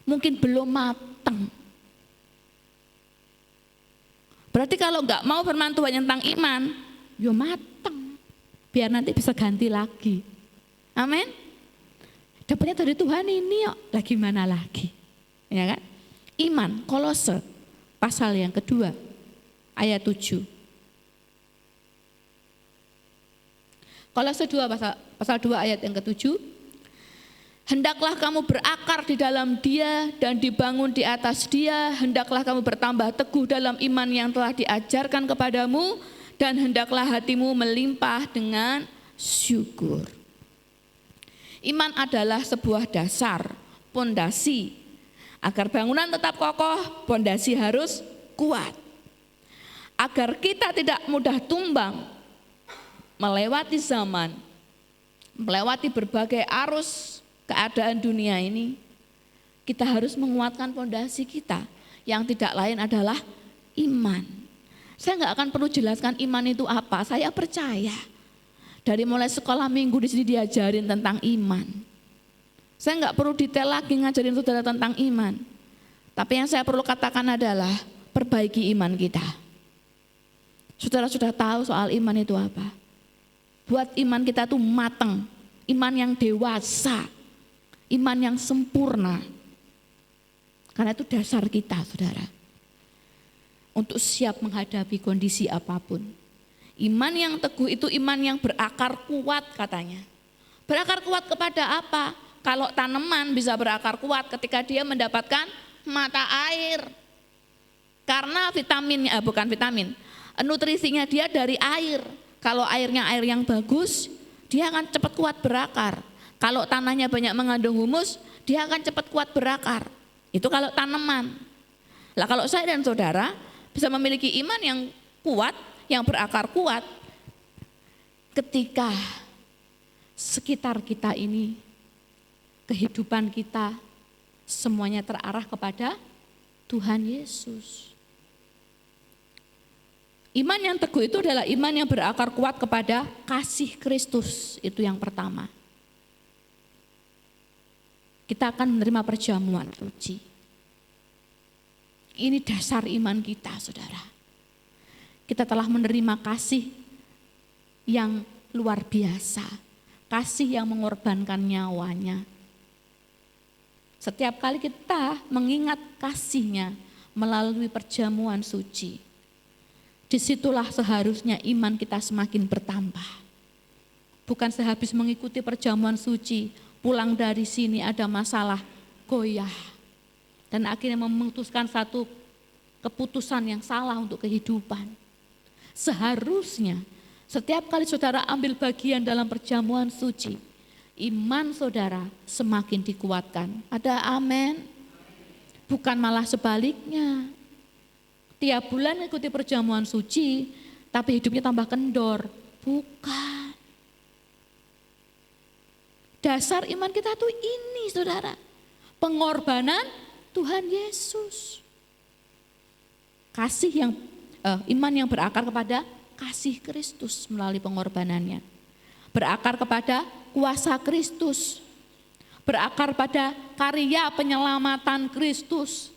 Mungkin belum matang. Berarti kalau enggak mau firman Tuhan tentang iman, yo matang. Biar nanti bisa ganti lagi. Amin. Dapatnya dari Tuhan ini yuk, lagi mana lagi? Ya kan? Iman, Kolose pasal yang kedua ayat 7. Kolose 2 pasal 2 ayat yang ke-7. Hendaklah kamu berakar di dalam Dia dan dibangun di atas Dia. Hendaklah kamu bertambah teguh dalam iman yang telah diajarkan kepadamu. Dan hendaklah hatimu melimpah dengan syukur. Iman adalah sebuah dasar, pondasi. Agar bangunan tetap kokoh, pondasi harus kuat. Agar kita tidak mudah tumbang, melewati zaman, melewati berbagai arus keadaan dunia ini, kita harus menguatkan pondasi kita yang tidak lain adalah iman. Saya nggak akan perlu jelaskan iman itu apa. Saya percaya dari mulai sekolah minggu di sini diajarin tentang iman. Saya nggak perlu detail lagi ngajarin saudara tentang iman. Tapi yang saya perlu katakan adalah perbaiki iman kita. Saudara sudah tahu soal iman itu apa? Buat iman kita tuh matang, iman yang dewasa, iman yang sempurna. Karena itu dasar kita, saudara. Untuk siap menghadapi kondisi apapun. Iman yang teguh itu iman yang berakar kuat katanya. Berakar kuat kepada apa? Kalau tanaman bisa berakar kuat ketika dia mendapatkan mata air. Karena vitaminnya, bukan vitamin, nutrisinya dia dari air. Kalau airnya air yang bagus, dia akan cepat kuat berakar. Kalau tanahnya banyak mengandung humus, dia akan cepat kuat berakar. Itu kalau tanaman. Lah kalau saya dan saudara bisa memiliki iman yang kuat, yang berakar kuat, ketika sekitar kita ini, kehidupan kita, semuanya terarah kepada Tuhan Yesus. Iman yang teguh itu adalah iman yang berakar kuat kepada kasih Kristus, itu yang pertama. Kita akan menerima perjamuan suci. Ini dasar iman kita, saudara. Kita telah menerima kasih yang luar biasa, kasih yang mengorbankan nyawanya. Setiap kali kita mengingat kasihnya melalui perjamuan suci, disitulah seharusnya iman kita semakin bertambah. Bukan sehabis mengikuti perjamuan suci, pulang dari sini ada masalah, goyah. Dan akhirnya memutuskan satu keputusan yang salah untuk kehidupan. Seharusnya setiap kali saudara ambil bagian dalam perjamuan suci, iman saudara semakin dikuatkan. Ada amin? Bukan malah sebaliknya. Tiap bulan mengikuti perjamuan suci, tapi hidupnya tambah kendor. Bukan. Dasar iman kita tuh ini, saudara. Pengorbanan Tuhan Yesus. Iman yang berakar kepada kasih Kristus melalui pengorbanannya. Berakar kepada kuasa Kristus. Berakar pada karya penyelamatan Kristus.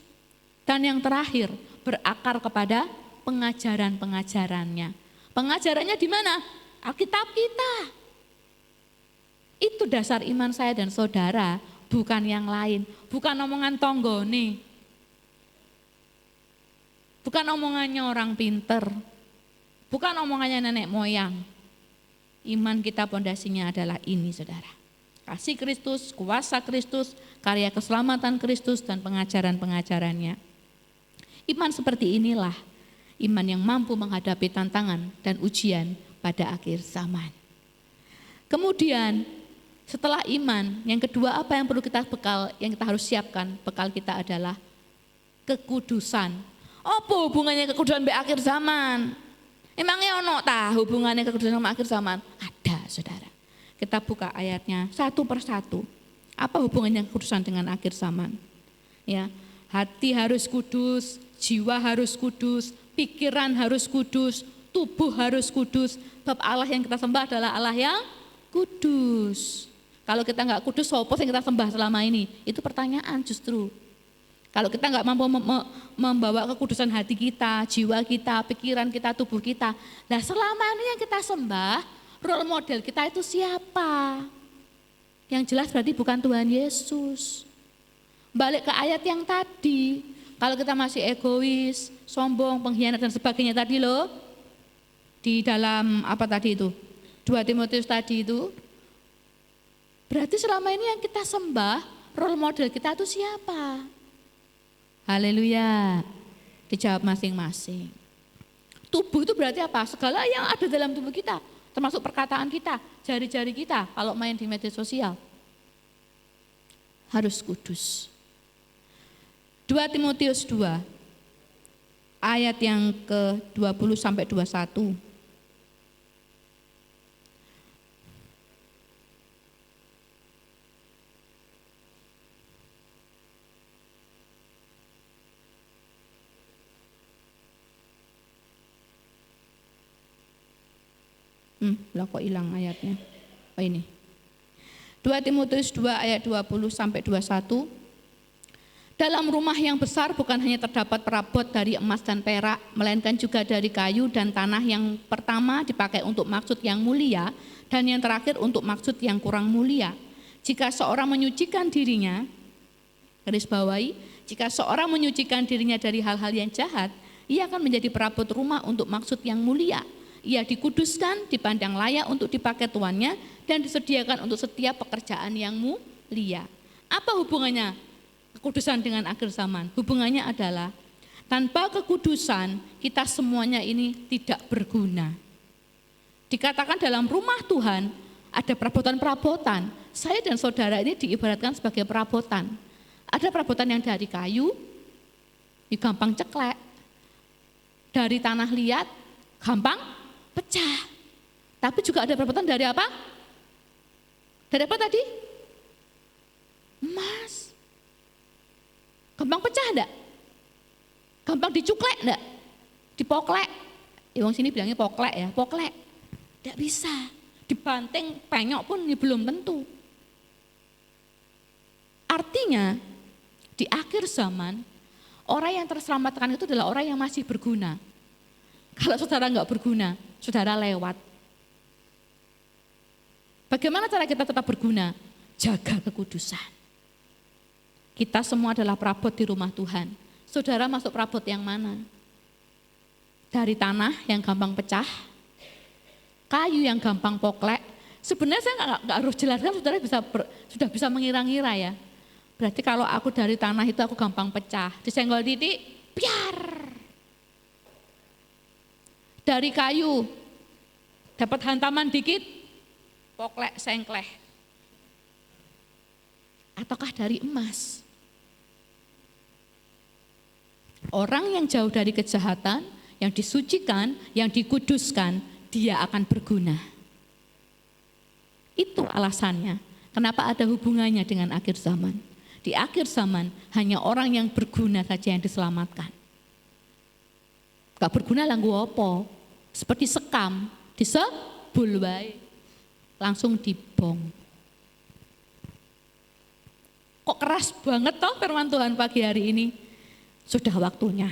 Dan yang terakhir, berakar kepada pengajaran-pengajarannya. Pengajarannya di mana? Alkitab kita. Itu dasar iman saya dan saudara, bukan yang lain. Bukan omongan tonggone. Bukan omongannya orang pinter. Bukan omongannya nenek moyang. Iman kita pondasinya adalah ini, saudara. Kasih Kristus, kuasa Kristus, karya keselamatan Kristus, dan pengajaran-pengajarannya. Iman seperti inilah, iman yang mampu menghadapi tantangan dan ujian pada akhir zaman. Kemudian, setelah iman, yang kedua apa yang perlu kita yang kita harus siapkan? Bekal kita adalah kekudusan. Apa hubungannya kekudusan sampai akhir zaman? Emangnya ono ta hubungannya kekudusan sama akhir zaman? Ada, saudara. Kita buka ayatnya satu persatu. Apa hubungannya kekudusan dengan akhir zaman? Ya, hati harus kudus, jiwa harus kudus, pikiran harus kudus, tubuh harus kudus. Sebab Allah yang kita sembah adalah Allah yang kudus. Kalau kita nggak kudus, apa yang kita sembah selama ini? Itu pertanyaan justru. Kalau kita nggak mampu membawa kekudusan hati kita, jiwa kita, pikiran kita, tubuh kita, nah selama ini yang kita sembah, role model kita itu siapa? Yang jelas berarti bukan Tuhan Yesus. Balik ke ayat yang tadi, kalau kita masih egois, sombong, pengkhianat dan sebagainya tadi loh, di dalam apa tadi itu, 2 Timotius tadi itu, berarti selama ini yang kita sembah, role model kita itu siapa? Haleluya. Dijawab masing-masing. Tubuh itu berarti apa? Segala yang ada dalam tubuh kita, termasuk perkataan kita, jari-jari kita, kalau main di media sosial, harus kudus. 2 Timotius 2, ayat yang ke-20 sampai 21. Lah kok hilang ayatnya? Oh ini. 2 Timotius 2 ayat 20 sampai 21. Dalam rumah yang besar bukan hanya terdapat perabot dari emas dan perak, melainkan juga dari kayu dan tanah, yang pertama dipakai untuk maksud yang mulia dan yang terakhir untuk maksud yang kurang mulia. Jika seorang menyucikan dirinya, garis bawahi, jika seorang menyucikan dirinya dari hal-hal yang jahat, ia akan menjadi perabot rumah untuk maksud yang mulia. Ia dikuduskan, dipandang layak untuk dipakai tuannya, dan disediakan untuk setiap pekerjaan yang mulia. Apa hubungannya kekudusan dengan akhir zaman? Hubungannya adalah tanpa kekudusan kita semuanya ini tidak berguna. Dikatakan dalam rumah Tuhan ada perabotan-perabotan. Saya dan saudara ini diibaratkan sebagai perabotan. Ada perabotan yang dari kayu, gampang ceklek. Dari tanah liat, gampang pecah. Tapi juga ada perabotan dari apa? Dari apa tadi? Emas. Gampang pecah enggak? Gampang dicuklek enggak? Dipoklek. Wong sini bilangnya poklek ya, poklek. Enggak bisa. Dibanting penyok pun belum tentu. Artinya di akhir zaman orang yang terselamatkan itu adalah orang yang masih berguna. Kalau saudara enggak berguna, saudara lewat. Bagaimana cara kita tetap berguna? Jaga kekudusan. Kita semua adalah perabot di rumah Tuhan. Saudara masuk perabot yang mana? Dari tanah yang gampang pecah, kayu yang gampang poklek. Sebenarnya saya nggak harus jelaskan, saudara sudah bisa mengira-ngira ya. Berarti kalau aku dari tanah itu aku gampang pecah, disenggol titik, biar. Dari kayu, dapat hantaman dikit, poklek, sengkleh. Ataukah dari emas? Orang yang jauh dari kejahatan, yang disucikan, yang dikuduskan, dia akan berguna. Itu alasannya. Kenapa ada hubungannya dengan akhir zaman? Di akhir zaman hanya orang yang berguna saja yang diselamatkan. Gak berguna lah gua apa? Seperti sekam, disebul wae, langsung dibong. Kok keras banget toh firman Tuhan pagi hari ini? Sudah waktunya.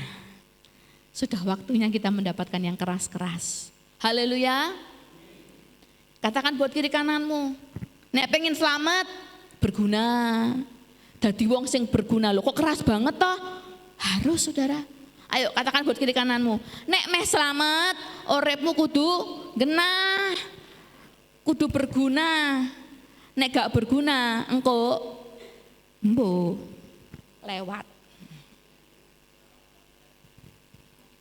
Sudah waktunya kita mendapatkan yang keras-keras. Haleluya. Katakan buat kiri kananmu, nek pengen selamat, berguna. Dadi wong sing berguna loh, kok keras banget toh? Harus saudara. Ayo katakan buat kiri kananmu, nek meh selamat, uripmu kudu genah. Kudu berguna. Nek gak berguna, engko lewat.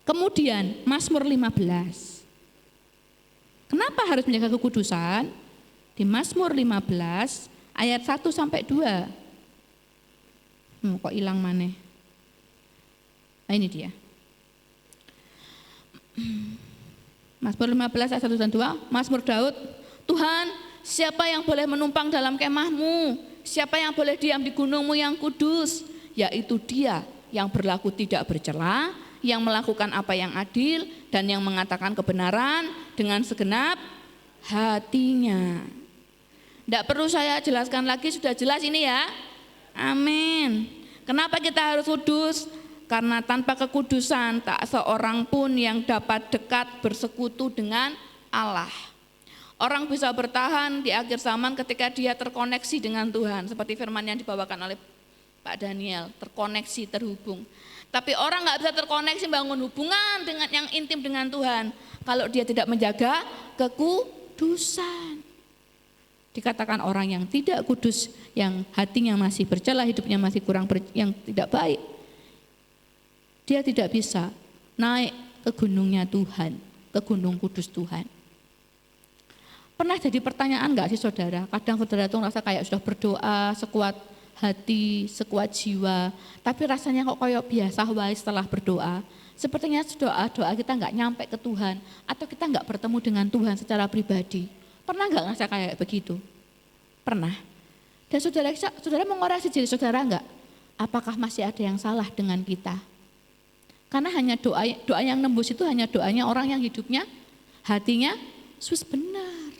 Kemudian Mazmur 15. Kenapa harus menjaga kekudusan? Di Mazmur 15 ayat 1 sampai 2. Kok hilang maneh? Nah ini dia. Mazmur 15 ayat 1 dan 2. Mazmur Daud. Tuhan, siapa yang boleh menumpang dalam kemahmu? Siapa yang boleh diam di gunungmu yang kudus? Yaitu dia yang berlaku tidak bercela, yang melakukan apa yang adil, dan yang mengatakan kebenaran dengan segenap hatinya. Tidak perlu saya jelaskan lagi, sudah jelas ini ya. Amin. Kenapa kita harus kudus? Karena tanpa kekudusan tak seorang pun yang dapat dekat bersekutu dengan Allah. Orang bisa bertahan di akhir zaman ketika dia terkoneksi dengan Tuhan. Seperti firman yang dibawakan oleh Pak Daniel, terkoneksi, terhubung. Tapi orang nggak bisa terkoneksi bangun hubungan dengan yang intim dengan Tuhan kalau dia tidak menjaga kekudusan. Dikatakan orang yang tidak kudus, yang hatinya masih bercela, hidupnya masih yang tidak baik, dia tidak bisa naik ke gunungnya Tuhan, ke gunung kudus Tuhan. Pernah jadi pertanyaan enggak sih saudara? Kadang saudara tuh merasa kayak sudah berdoa sekuat hati, sekuat jiwa, tapi rasanya kok kayak biasa wae setelah berdoa. Sepertinya doa kita enggak nyampe ke Tuhan, atau kita enggak bertemu dengan Tuhan secara pribadi. Pernah enggak ngerasa kayak begitu? Pernah. Dan saudara mengoreksi diri saudara enggak? Apakah masih ada yang salah dengan kita? Karena hanya doa yang nembus itu hanya doanya orang yang hidupnya, hatinya sus benar.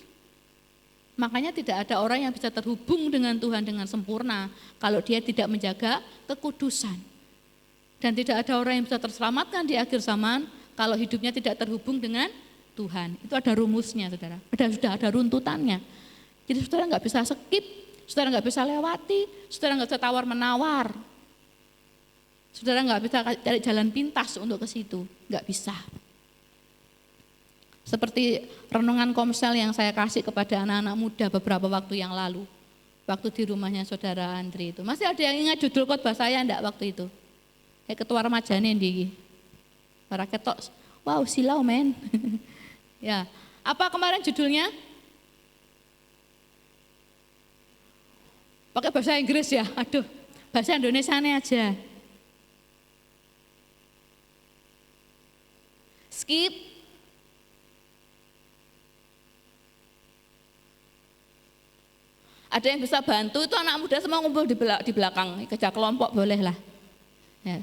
Makanya tidak ada orang yang bisa terhubung dengan Tuhan dengan sempurna kalau dia tidak menjaga kekudusan. Dan tidak ada orang yang bisa terselamatkan di akhir zaman kalau hidupnya tidak terhubung dengan Tuhan. Itu ada rumusnya saudara, sudah ada runtutannya. Jadi saudara nggak bisa skip, saudara nggak bisa lewati, saudara nggak bisa tawar-menawar. Saudara nggak bisa cari jalan pintas untuk ke situ, nggak bisa. Seperti renungan komsel yang saya kasih kepada anak-anak muda beberapa waktu yang lalu. Waktu di rumahnya saudara Andri itu. Masih ada yang ingat judul khotbah saya enggak waktu itu? Ketua remajanya di para ketok. Wow, silau men. Ya, apa kemarin judulnya? Pakai bahasa Inggris ya? Aduh, bahasa Indonesianya aja. Skip. Ada yang bisa bantu, itu anak muda semua ngumpul di belakang, kerja kelompok boleh lah. Ya.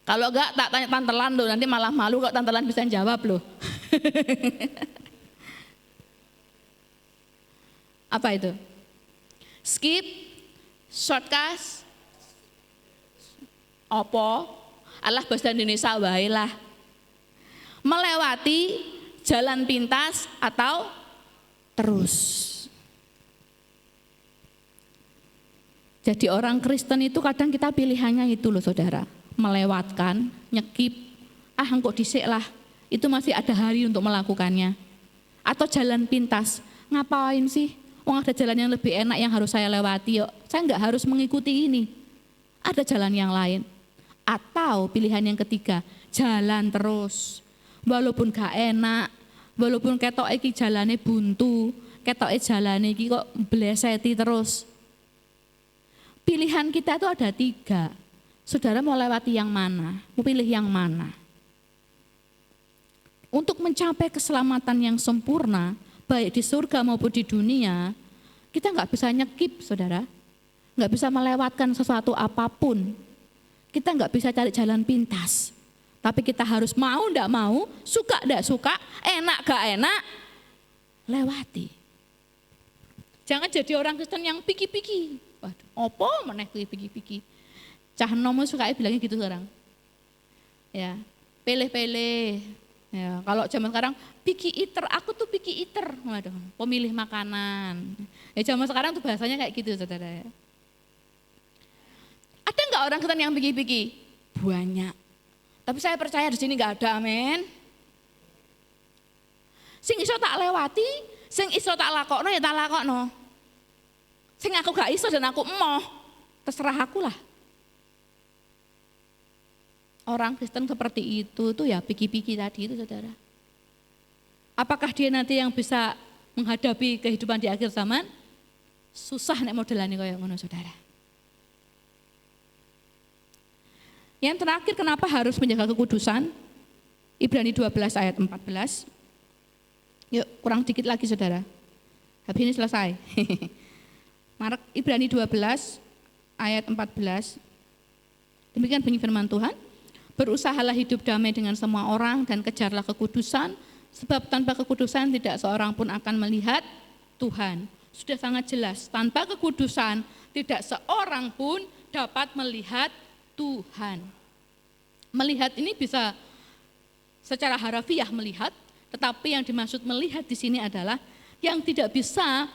Kalau enggak tak tanya Tante Lan loh, nanti malah malu kalau Tante Lan bisa jawab loh. Apa itu? Skip, shortcut, opo, alah bahasa Indonesia wae lah. Melewati, jalan pintas, atau terus. Jadi orang Kristen itu kadang kita pilihannya itu loh saudara. Melewatkan, nyekip, engkau disik lah. Itu masih ada hari untuk melakukannya. Atau jalan pintas, ngapain sih? Ada jalan yang lebih enak yang harus saya lewati yuk. Saya enggak harus mengikuti ini. Ada jalan yang lain. Atau pilihan yang ketiga, jalan terus. Walaupun gak enak, walaupun ketok iki jalane buntu, ketok jalane iki kok bleseti terus. Pilihan kita itu ada 3. Saudara mau lewati yang mana? Mau pilih yang mana? Untuk mencapai keselamatan yang sempurna, baik di surga maupun di dunia, kita nggak bisa nyekip, saudara. Nggak bisa melewatkan sesuatu apapun. Kita nggak bisa cari jalan pintas. Tapi kita harus mau ndak mau, suka ndak suka, enak gak enak, lewati. Jangan jadi orang Kristen yang piki-piki. Waduh, opo meneh kuwi piki-piki. Cah nom suka bilangnya gitu sekarang. Ya, pilih-pilih. Ya, kalau zaman sekarang picky eater, aku tuh picky eater. Waduh, pemilih makanan. Ya zaman sekarang tuh bahasanya kayak gitu, saudara. Ada enggak orang Kristen yang piki-piki? Banyak. Tapi saya percaya di sini enggak ada, amin. Sing iso tak lewati, sing iso tak lakokno ya tak lakokno. Sing aku gak iso dan aku emoh, terserah aku lah. Orang Kristen seperti itu tuh ya piki-piki tadi itu, saudara. Apakah dia nanti yang bisa menghadapi kehidupan di akhir zaman? Susah nek modelane kaya ngono, saudara. Yang terakhir, kenapa harus menjaga kekudusan? Ibrani 12 ayat 14. Yuk, kurang dikit lagi, saudara. Habis ini selesai. Ibrani 12 ayat 14. Demikian bunyi firman Tuhan. Berusahalah hidup damai dengan semua orang dan kejarlah kekudusan, sebab tanpa kekudusan tidak seorang pun akan melihat Tuhan. Sudah sangat jelas, tanpa kekudusan tidak seorang pun dapat melihat Tuhan. Melihat ini bisa secara harafiah melihat, tetapi yang dimaksud melihat di sini adalah yang tidak bisa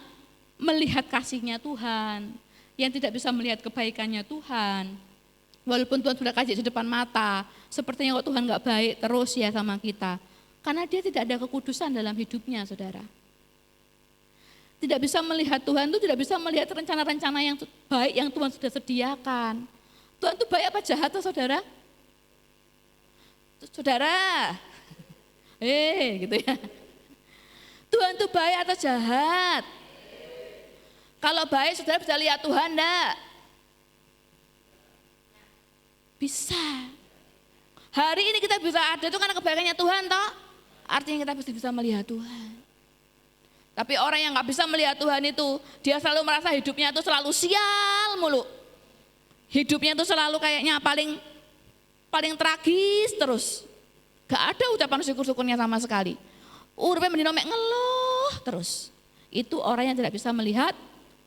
melihat kasih-Nya Tuhan, yang tidak bisa melihat kebaikannya Tuhan. Walaupun Tuhan sudah kasih di depan mata, sepertinya kok Tuhan gak baik terus ya sama kita. Karena dia tidak ada kekudusan dalam hidupnya, saudara. Tidak bisa melihat Tuhan itu tidak bisa melihat rencana-rencana yang baik yang Tuhan sudah sediakan. Tuhan itu baik apa jahat tuh, saudara? Saudara, gitu ya. Tuhan itu baik atau jahat? Kalau baik, saudara bisa lihat Tuhan enggak? Bisa. Hari ini kita bisa ada itu karena kebaikannya Tuhan toh. Artinya kita bisa melihat Tuhan. Tapi orang yang gak bisa melihat Tuhan itu, dia selalu merasa hidupnya itu selalu sial mulu. Hidupnya itu selalu kayaknya paling tragis terus. Gak ada ucapan syukur-syukurnya sama sekali. Uripnya mendino mek ngeluh terus. Itu orang yang tidak bisa melihat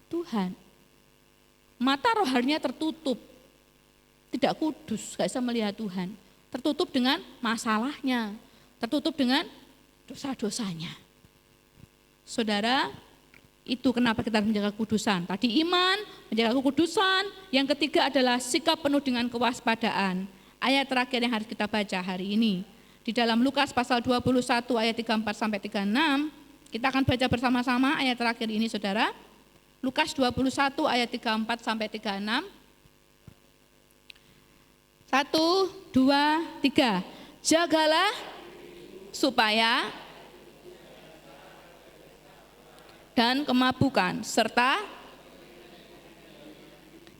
Tuhan. Mata rohaninya tertutup. Tidak kudus, gak bisa melihat Tuhan. Tertutup dengan masalahnya, tertutup dengan dosa-dosanya. Saudara, itu kenapa kita harus menjaga kekudusan. Tadi iman, menjaga kekudusan. Yang ketiga adalah sikap penuh dengan kewaspadaan. Ayat terakhir yang harus kita baca hari ini. Di dalam Lukas pasal 21 ayat 34 sampai 36, kita akan baca bersama-sama ayat terakhir ini, saudara. Lukas 21 ayat 34 sampai 36. 1, 2, 3. Jagalah supaya dan kemabukan serta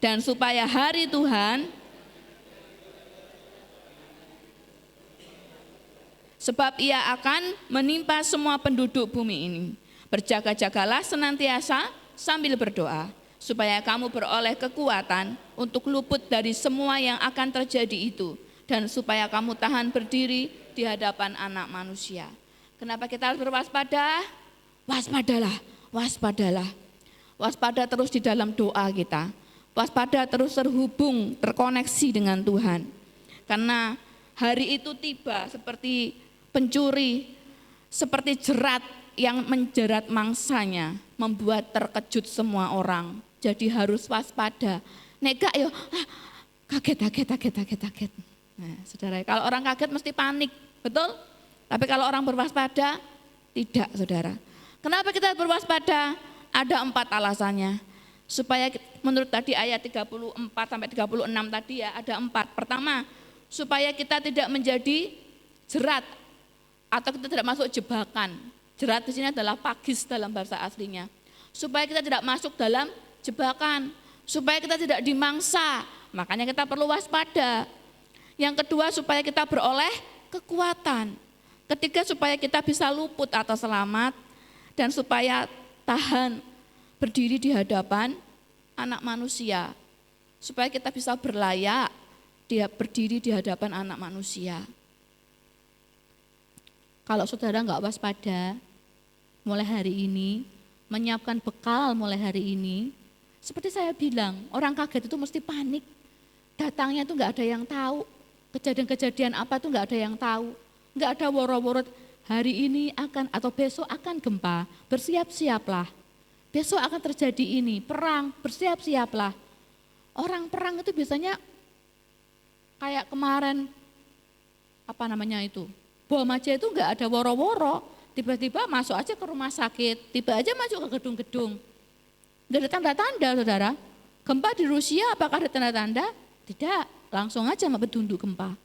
dan supaya hari Tuhan sebab ia akan menimpa semua penduduk bumi ini. Berjaga-jagalah senantiasa sambil berdoa supaya kamu beroleh kekuatan untuk luput dari semua yang akan terjadi itu, dan supaya kamu tahan berdiri di hadapan Anak Manusia. Kenapa kita harus berwaspada? Waspadalah, waspadalah. Waspada terus di dalam doa kita. Waspada terus terhubung, terkoneksi dengan Tuhan. Karena hari itu tiba seperti pencuri, seperti jerat yang menjerat mangsanya, membuat terkejut semua orang. Jadi harus waspada. Nek gak yo kaget. Nah, saudara, kalau orang kaget mesti panik, betul? Tapi kalau orang berwaspada tidak, saudara. Kenapa kita berwaspada? Ada 4 alasannya. Supaya menurut tadi ayat 34 sampai 36 tadi ya, ada 4. Pertama, supaya kita tidak menjadi jerat atau kita tidak masuk jebakan. Jerat di sini adalah pagis dalam bahasa aslinya. Supaya kita tidak masuk dalam jebakan. supaya kita tidak dimangsa, makanya kita perlu waspada. Yang kedua, supaya kita beroleh kekuatan. Ketiga, supaya kita bisa luput atau selamat, dan supaya tahan berdiri di hadapan anak manusia, supaya kita bisa berlayak dia berdiri di hadapan anak manusia. Kalau saudara nggak waspada mulai hari ini, menyiapkan bekal mulai hari ini, seperti saya bilang, orang kaget itu mesti panik. Datangnya itu nggak ada yang tahu, kejadian-kejadian apa itu nggak ada yang tahu, nggak ada woro-woro hari ini akan atau besok akan gempa, bersiap-siaplah. Besok akan terjadi ini, perang, bersiap-siaplah. Orang perang itu biasanya kayak kemarin, bom aja itu nggak ada woro-woro, tiba-tiba masuk aja ke rumah sakit, tiba aja masuk ke gedung-gedung. Nggak ada tanda-tanda, saudara. Gempa di Rusia apakah ada tanda-tanda? Tidak, langsung aja bertunduk gempa.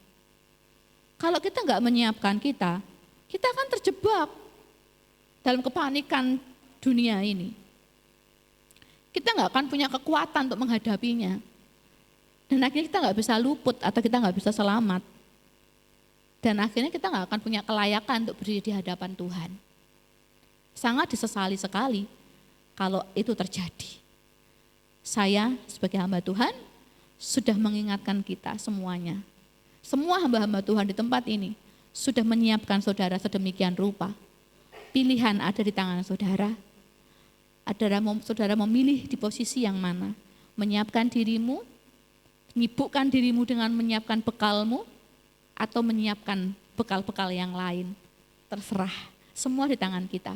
Kalau kita nggak menyiapkan kita akan terjebak dalam kepanikan dunia ini. Kita nggak akan punya kekuatan untuk menghadapinya. Dan akhirnya kita nggak bisa luput atau kita nggak bisa selamat. Dan akhirnya kita nggak akan punya kelayakan untuk berdiri di hadapan Tuhan. Sangat disesali sekali kalau itu terjadi. Saya sebagai hamba Tuhan sudah mengingatkan kita semuanya. Semua hamba-hamba Tuhan di tempat ini sudah menyiapkan saudara sedemikian rupa. Pilihan ada di tangan saudara. Saudara memilih di posisi yang mana. Menyiapkan dirimu, menyibukkan dirimu dengan menyiapkan bekalmu, atau menyiapkan bekal-bekal yang lain. Terserah, semua di tangan kita.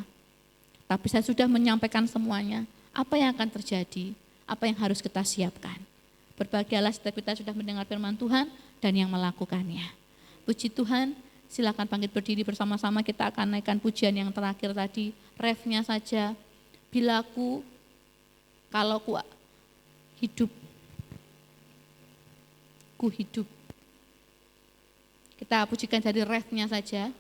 Tapi saya sudah menyampaikan semuanya, apa yang akan terjadi, apa yang harus kita siapkan. Berbahagialah setiap kita sudah mendengar firman Tuhan dan yang melakukannya. Puji Tuhan, silakan bangkit berdiri bersama-sama, kita akan naikkan pujian yang terakhir tadi, refnya saja. Bila kalau ku hidup, ku hidup. Kita pujikan dari refnya saja.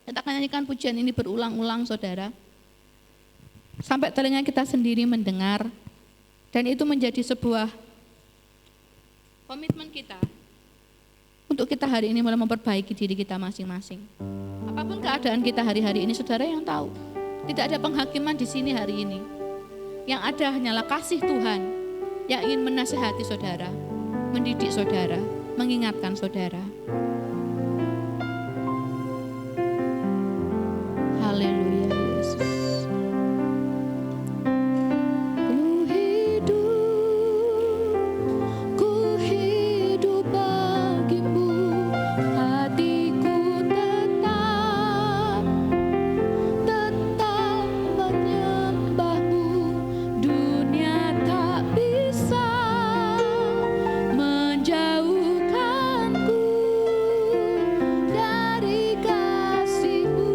Kita akan nyanyikan pujian ini berulang-ulang, saudara. Sampai telinga kita sendiri mendengar. Dan itu menjadi sebuah komitmen kita untuk kita hari ini mulai memperbaiki diri kita masing-masing. Apapun keadaan kita hari-hari ini, saudara yang tahu. Tidak ada penghakiman di sini hari ini. Yang ada hanyalah kasih Tuhan yang ingin menasihati saudara, mendidik saudara, mengingatkan saudara. Haleluya Yesus. Ku hidup bagimu, hatiku tetap menyembahmu. Dunia tak bisa menjauhkanku dari kasih-Mu.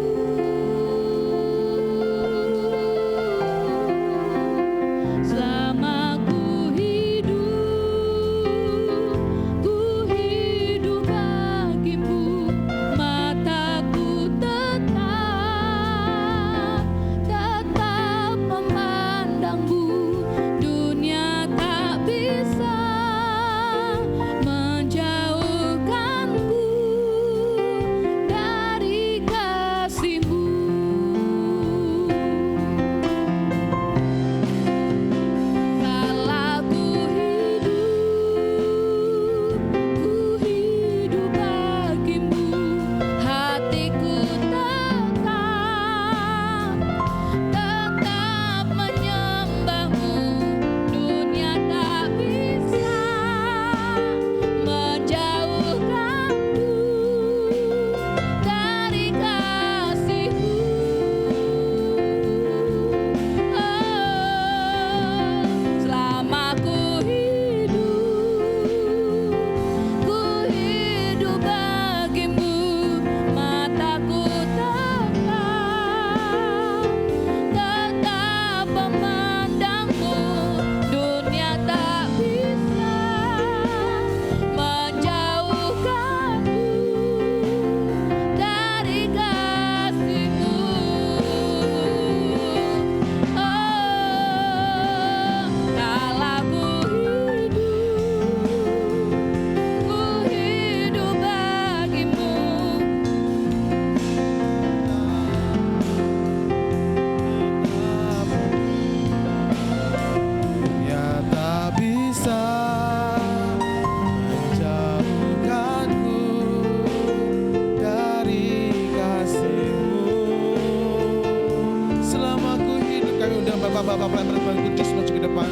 Bapak pelayan Roh Kudus maju ke depan.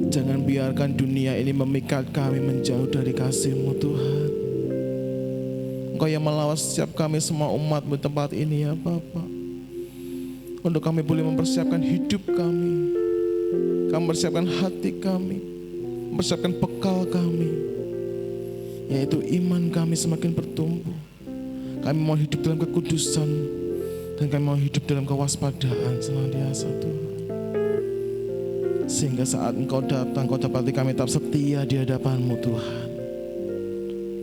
Jangan biarkan dunia ini memikat kami menjauh dari kasih-Mu Tuhan. Engkau yang melawas setiap kami semua umat-Mu di tempat ini ya Bapa. Untuk kami boleh mempersiapkan hidup kami, kami mempersiapkan hati kami, mempersiapkan bekal kami, yaitu iman kami semakin bertumbuh. Kami mau hidup dalam kekudusan, dan kami mau hidup dalam kewaspadaan senantiasa Tuhan. Sehingga saat Engkau datang, Engkau dapati kami tetap setia di hadapan-Mu Tuhan.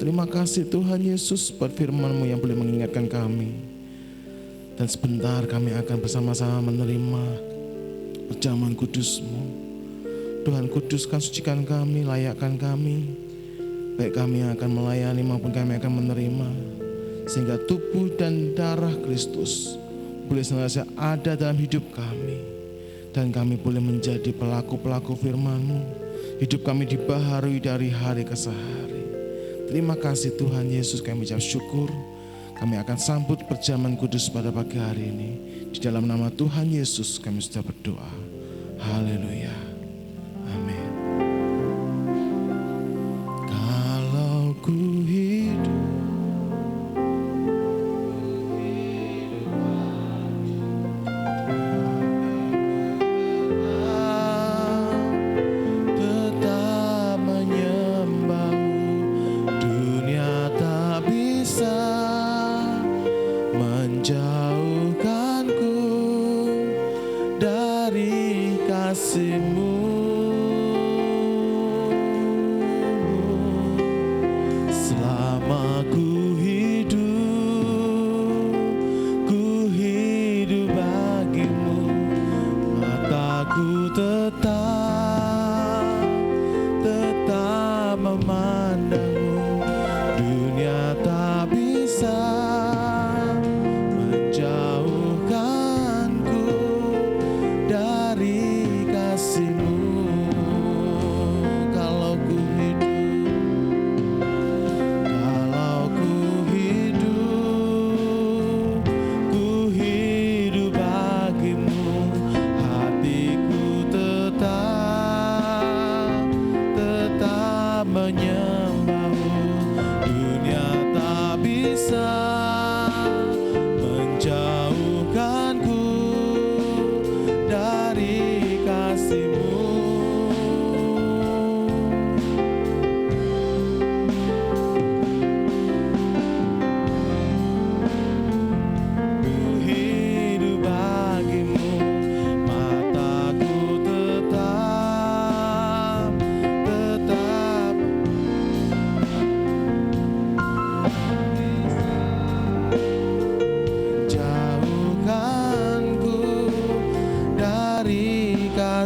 Terima kasih Tuhan Yesus buat firman-Mu yang boleh mengingatkan kami. Dan sebentar kami akan bersama-sama menerima perjamuan kudus-Mu. Tuhan kuduskan, sucikan kami, layakkan kami. Baik kami yang akan melayani maupun kami akan menerima. Sehingga tubuh dan darah Kristus boleh senantiasa ada dalam hidup kami. Dan kami boleh menjadi pelaku-pelaku firman-Mu. Hidup kami dibaharui dari hari ke hari. Terima kasih Tuhan Yesus, kami ucap syukur. Kami akan sambut perjamuan kudus pada pagi hari ini. Di dalam nama Tuhan Yesus kami sudah berdoa. Haleluya. Amin. Kalau ku hidup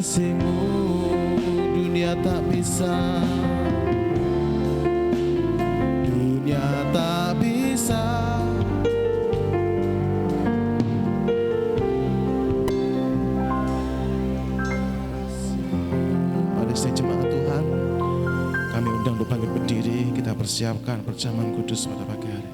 kasih-Mu, dunia tak bisa, dunia tak bisa. Mari saya jemaat Tuhan, kami undang untuk bangkit berdiri, kita persiapkan perjamuan kudus pada pagi hari.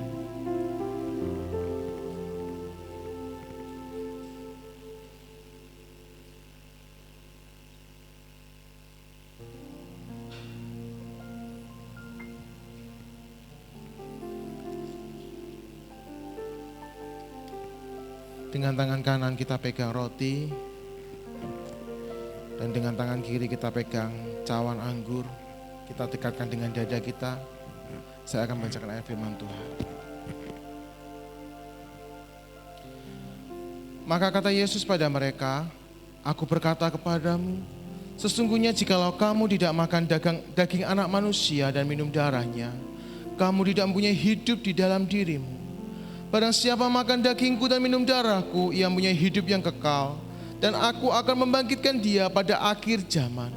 Dengan tangan kanan kita pegang roti, dan dengan tangan kiri kita pegang cawan anggur. Kita dekatkan dengan dada kita. Saya akan membacakan ayat firman Tuhan. Maka kata Yesus pada mereka, Aku berkata kepadamu, sesungguhnya jikalau kamu tidak makan daging anak manusia dan minum darahnya, kamu tidak mempunyai hidup di dalam dirimu. Barang siapa makan dagingku dan minum darahku, ia mempunyai hidup yang kekal, dan aku akan membangkitkan dia pada akhir zaman.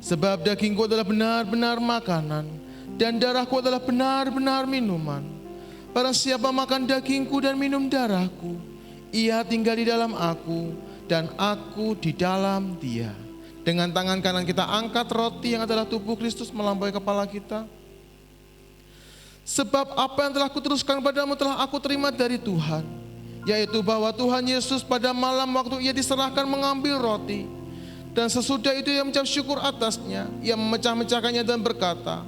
Sebab dagingku adalah benar-benar makanan, dan darahku adalah benar-benar minuman. Barang siapa makan dagingku dan minum darahku, ia tinggal di dalam aku, dan aku di dalam dia. Dengan tangan kanan kita angkat roti yang adalah tubuh Kristus melampaui kepala kita. Sebab apa yang telah kuteruskan padamu telah aku terima dari Tuhan, yaitu bahwa Tuhan Yesus pada malam waktu ia diserahkan mengambil roti, dan sesudah itu ia mengucap syukur atasnya, ia memecah-mecahkannya dan berkata,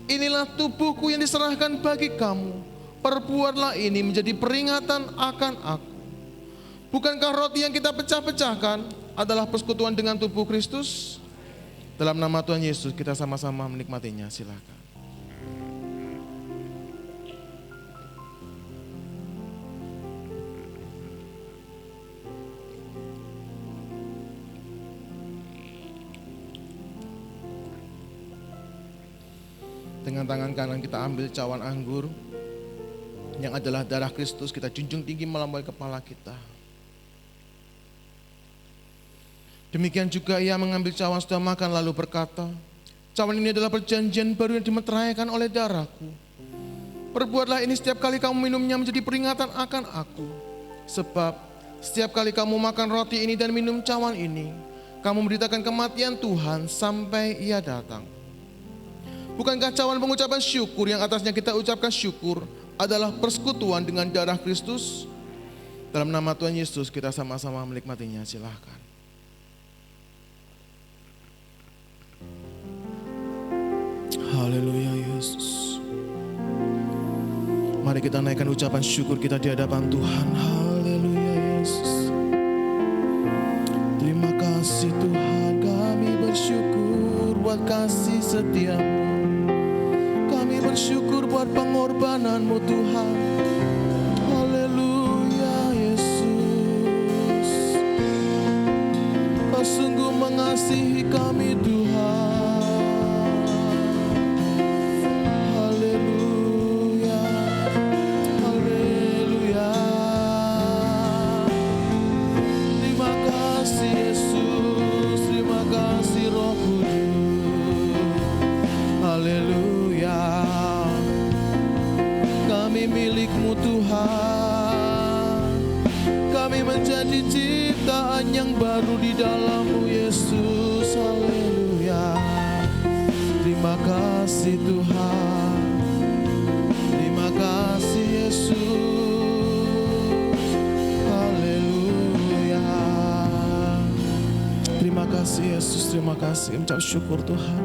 inilah tubuhku yang diserahkan bagi kamu, perbuatlah ini menjadi peringatan akan aku. Bukankah roti yang kita pecah-pecahkan adalah persekutuan dengan tubuh Kristus? Dalam nama Tuhan Yesus kita sama-sama menikmatinya, silakan. Dengan tangan kanan kita ambil cawan anggur yang adalah darah Kristus, kita junjung tinggi melampaui kepala kita. Demikian juga ia mengambil cawan setelah makan lalu berkata, cawan ini adalah perjanjian baru yang dimeteraikan oleh darahku. Perbuatlah ini setiap kali kamu minumnya menjadi peringatan akan aku. Sebab setiap kali kamu makan roti ini dan minum cawan ini, kamu memberitakan kematian Tuhan sampai ia datang. Bukankah cawan pengucapan syukur yang atasnya kita ucapkan syukur adalah persekutuan dengan darah Kristus? Dalam nama Tuhan Yesus kita sama-sama menikmatinya, silahkan. Haleluya Yesus. Mari kita naikkan ucapan syukur kita di hadapan Tuhan. Haleluya Yesus. Terima kasih Tuhan, kami bersyukur buat kasih setiamu. Kami bersyukur buat pengorbananmu Tuhan. Haleluya Yesus. Kau sungguh mengasihi kami Tuhan. Milikmu Tuhan, kami menjadi ciptaan yang baru di dalam-Mu Yesus. Haleluya. Terima kasih Tuhan, terima kasih Yesus. Haleluya. Terima kasih Yesus, terima kasih. Mengucap syukur Tuhan,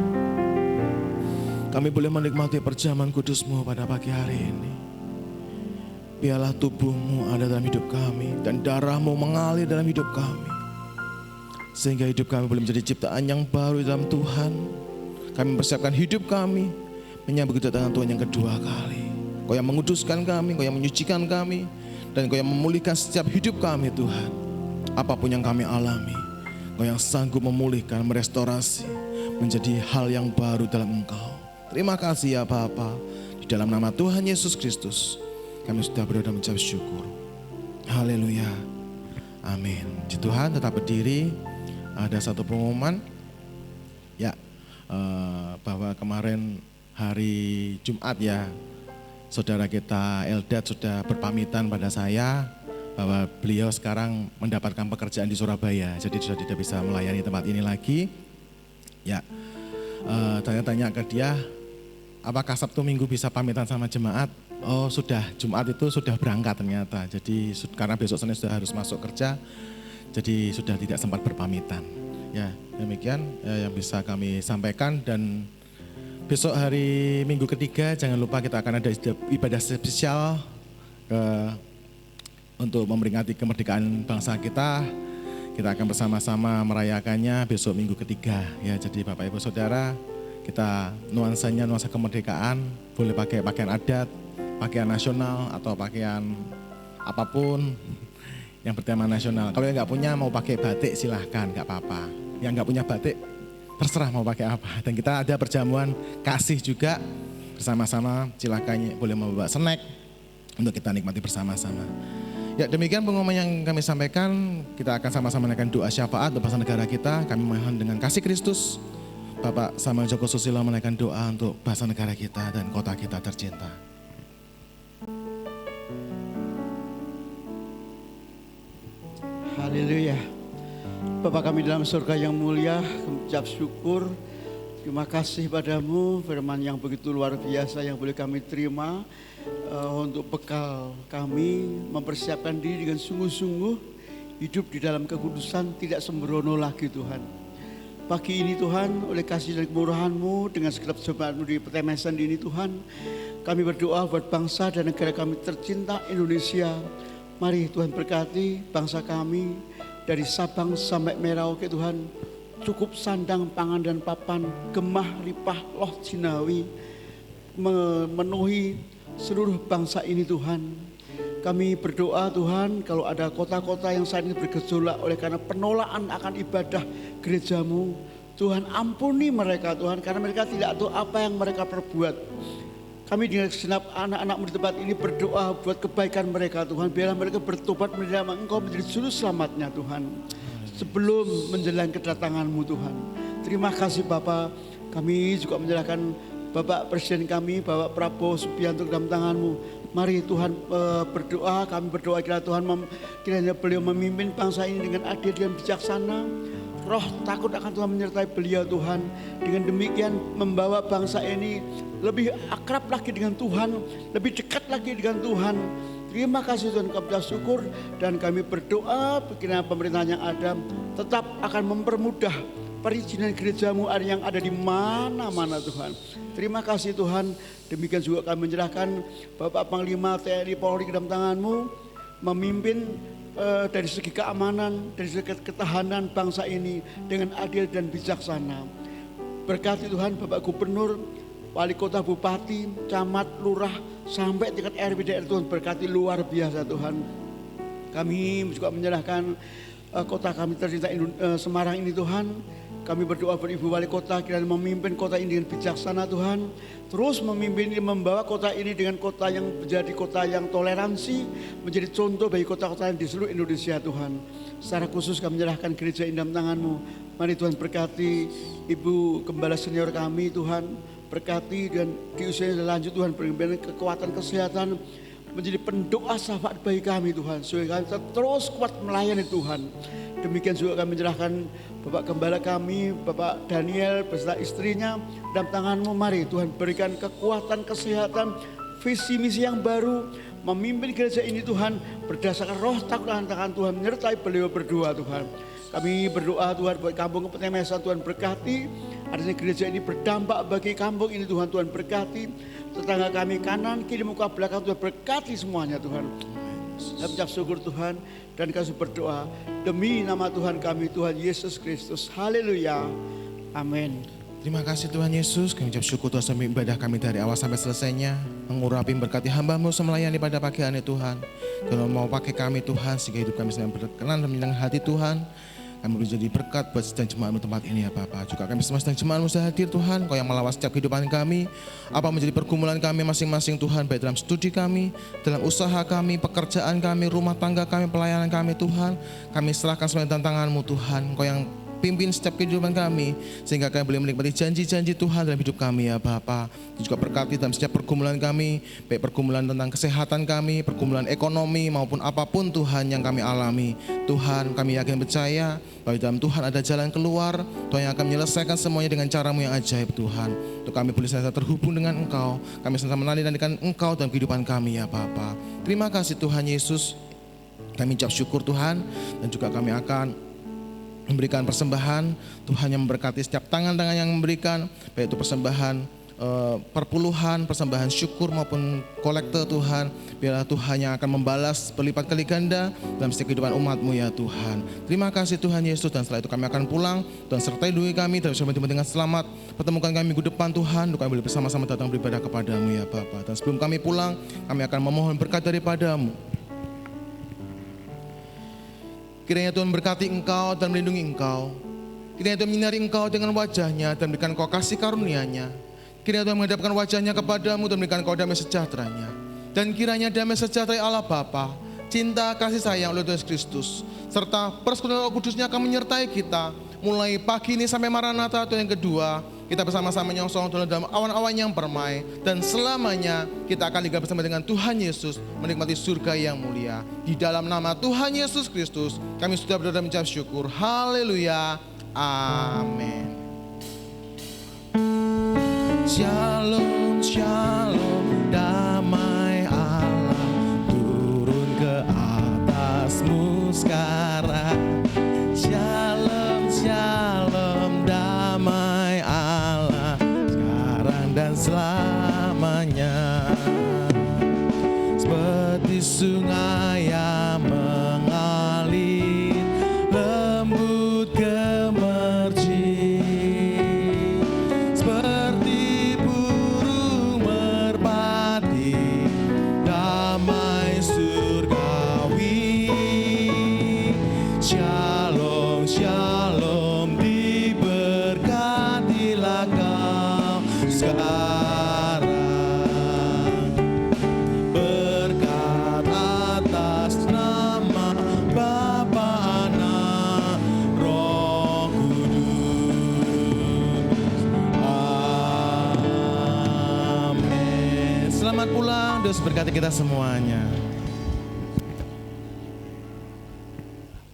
kami boleh menikmati perjamuan kudus-Mu pada pagi hari ini. Biarlah tubuh-Mu ada dalam hidup kami dan darah-Mu mengalir dalam hidup kami, sehingga hidup kami boleh menjadi ciptaan yang baru dalam Tuhan. Kami mempersiapkan hidup kami menyambut kedatangan Tuhan yang kedua kali. Kau yang menguduskan kami, Kau yang menyucikan kami, dan Kau yang memulihkan setiap hidup kami Tuhan. Apapun yang kami alami, Kau yang sanggup memulihkan, merestorasi, menjadi hal yang baru dalam Engkau. Terima kasih ya Bapa. Di dalam nama Tuhan Yesus Kristus kami sudah berdoa dan mengucap syukur. Haleluya. Amin. Di Tuhan tetap berdiri. Ada satu pengumuman. Ya, bahwa kemarin hari Jumat ya, saudara kita Eldad sudah berpamitan pada saya bahwa beliau sekarang mendapatkan pekerjaan di Surabaya. Jadi sudah tidak bisa melayani tempat ini lagi. Ya, tanya-tanya ke dia, apakah Sabtu Minggu bisa pamitan sama jemaat? Oh sudah, Jumat itu sudah berangkat ternyata. Jadi karena besok Senin sudah harus masuk kerja, jadi sudah tidak sempat berpamitan. Ya demikian yang bisa kami sampaikan, dan besok hari Minggu ketiga jangan lupa kita akan ada ibadah spesial untuk memperingati kemerdekaan bangsa kita. Kita akan bersama-sama merayakannya besok Minggu ketiga. Ya jadi Bapak Ibu Saudara, kita nuansanya nuansa kemerdekaan, boleh pakai pakaian adat, pakaian nasional atau pakaian apapun yang bertema nasional. Kalau yang nggak punya mau pakai batik silahkan, nggak apa-apa. Yang nggak punya batik terserah mau pakai apa. Dan kita ada perjamuan kasih juga bersama-sama, silahkan boleh membawa snack untuk kita nikmati bersama-sama. Ya, demikian pengumuman yang kami sampaikan. Kita akan sama-sama menaikkan doa syafaat untuk bangsa negara kita. Kami mohon dengan kasih Kristus, Bapak Samuel Joko Susilo menaikkan doa untuk bangsa negara kita dan kota kita tercinta. Haleluya. Bapa kami dalam surga yang mulia, kami ucap syukur. Terima kasih padamu, firman yang begitu luar biasa yang boleh kami terima untuk bekal kami mempersiapkan diri dengan sungguh-sungguh hidup di dalam kekudusan, tidak sembrono lagi Tuhan. Pagi ini Tuhan, oleh kasih dan kemurahan-Mu dengan segenap jemaat-Mu di Petemesan ini Tuhan, kami berdoa buat bangsa dan negara kami tercinta Indonesia. Mari Tuhan berkati bangsa kami dari Sabang sampai Merauke Tuhan. Cukup sandang, pangan dan papan, gemah, ripah, loh jinawi memenuhi seluruh bangsa ini Tuhan. Kami berdoa Tuhan, kalau ada kota-kota yang saat ini bergejolak oleh karena penolakan akan ibadah gereja-Mu, Tuhan ampuni mereka Tuhan, karena mereka tidak tahu apa yang mereka perbuat. Kami dengan segenap anak-anak-Mu di tempat ini berdoa buat kebaikan mereka Tuhan. Biarlah mereka bertobat menerima Engkau menjadi juru selamatnya Tuhan, sebelum menjelang kedatangan-Mu Tuhan. Terima kasih Bapa. Kami juga menyerahkan Bapak Presiden kami, Bapak Prabowo Subianto dalam tangan-Mu. Mari Tuhan berdoa, kami berdoa kiranya Tuhan kiranya beliau memimpin bangsa ini dengan adil dan bijaksana. Roh takut akan Tuhan menyertai beliau Tuhan. Dengan demikian membawa bangsa ini lebih akrab lagi dengan Tuhan, lebih dekat lagi dengan Tuhan. Terima kasih Tuhan, kami bersyukur dan kami berdoa kiranya pemerintahan yang ada tetap akan mempermudah perizinan gereja-Mu yang ada di mana-mana Tuhan. Terima kasih Tuhan. Demikian juga kami menyerahkan Bapak Panglima TNI Polri ke dalam tangan-Mu, memimpin dari segi keamanan, dari segi ketahanan bangsa ini dengan adil dan bijaksana. Berkati Tuhan Bapak Gubernur, Wali Kota, Bupati, Camat, Lurah, sampai tingkat RW daerah Tuhan, berkati luar biasa Tuhan. Kami juga menyerahkan kota kami tercinta Semarang ini Tuhan. Kami berdoa buat Ibu Wali Kota kiranya memimpin kota ini dengan bijaksana Tuhan. Terus memimpin ini, membawa kota ini dengan kota yang menjadi kota yang toleransi, menjadi contoh bagi kota-kota yang di seluruh Indonesia Tuhan. Secara khusus kami menyerahkan gereja ini dalam tangan-Mu. Mari Tuhan berkati Ibu Gembala senior kami Tuhan. Berkati dan di usianya lanjut Tuhan, berikan kekuatan kesehatan, menjadi pendoa syafaat bagi kami Tuhan, supaya kami terus kuat melayani Tuhan. Demikian juga kami menyerahkan Bapak Gembala kami, Bapak Daniel beserta istrinya dalam tangan-Mu. Mari Tuhan berikan kekuatan, kesehatan, visi misi yang baru, memimpin gereja ini Tuhan berdasarkan roh takut akan tangan Tuhan, menyertai beliau berdua Tuhan. Kami berdoa Tuhan buat kampung Petemesan, Tuhan berkati. Artinya gereja ini berdampak bagi kampung ini Tuhan. Tuhan berkati tetangga kami kanan, kiri, muka belakang, Tuhan berkati semuanya Tuhan. Kami ucap syukur Tuhan dan kami berdoa demi nama Tuhan kami, Tuhan Yesus Kristus. Haleluya. Amin. Terima kasih Tuhan Yesus, kami ucap syukur Tuhan sampai ibadah kami dari awal sampai selesainya. Mengurapi berkati hamba-Mu semelayani pada pagi hari Tuhan. Tuhan mau pakai kami Tuhan, sehingga hidup kami sedang berkenan dan menyenangkan hati Tuhan. Kami boleh jadi berkat buat sedang jemaat-Mu tempat ini ya Bapak. Juga kami semua sedang jemaat-Mu sudah hadir Tuhan. Kau yang melawat setiap kehidupan kami. Apa menjadi pergumulan kami masing-masing Tuhan. Baik dalam studi kami, dalam usaha kami, pekerjaan kami, rumah tangga kami, pelayanan kami Tuhan. Kami serahkan semua dalam tangan-Mu Tuhan. Kau yang pimpin setiap kehidupan kami, sehingga kami boleh menikmati janji-janji Tuhan dalam hidup kami ya Bapa. Juga berkati dalam setiap pergumulan kami, baik pergumulan tentang kesehatan kami, pergumulan ekonomi maupun apapun Tuhan yang kami alami. Tuhan, kami yakin percaya bahwa dalam Tuhan ada jalan keluar. Tuhan yang akan menyelesaikan semuanya dengan cara-Mu yang ajaib Tuhan. Untuk kami boleh senantiasa terhubung dengan Engkau, kami senantiasa menantikan Engkau dalam kehidupan kami ya Bapa. Terima kasih Tuhan Yesus. Kami ucap syukur Tuhan, dan juga kami akan memberikan persembahan. Tuhan yang memberkati setiap tangan-tangan yang memberikan, baik itu persembahan perpuluhan, persembahan syukur maupun kolektor Tuhan. Biarlah Tuhan yang akan membalas berlipat kali ganda dalam setiap kehidupan umat-Mu ya Tuhan. Terima kasih Tuhan Yesus, dan setelah itu kami akan pulang. Tuhan sertai diri kami dan bersama-sama dengan selamat. Pertemukan kami minggu depan Tuhan, untuk kami boleh bersama-sama datang beribadah kepada-Mu ya Bapa. Dan sebelum kami pulang, kami akan memohon berkat daripada-Mu. Kiranya Tuhan berkati engkau dan melindungi engkau. Kiranya Tuhan menyinari engkau dengan wajah-Nya dan berikan engkau kasih karunia-Nya. Kiranya Tuhan menghadapkan wajah-Nya kepadamu dan berikan engkau damai sejahtera-Nya. Dan kiranya damai sejahtera Allah Bapa, cinta kasih sayang oleh Tuhan Yesus Kristus, serta persekutuan Roh Kudusnya akan menyertai kita mulai pagi ini sampai Maranatha atau yang kedua. Kita bersama-sama nyongsong dalam awan-awan yang permai, dan selamanya kita akan tinggal bersama dengan Tuhan Yesus menikmati surga yang mulia. Di dalam nama Tuhan Yesus Kristus kami sudah berdoa dan mengucap syukur. Haleluya. Amin. Shalom, shalom, damai Allah turun ke atasmu sekarang. Shalom, shalom, damai Allah sekarang dan selamanya. Seperti sungai yang mengalir lembut gemercik, seperti burung merpati damai surgawi. Shalom, shalom, diberkatilah kau sekarang. Berkat atas nama Bapa, Anak, Roh Kudus. Amin. Selamat pulang, Tuhan berkati kita semuanya.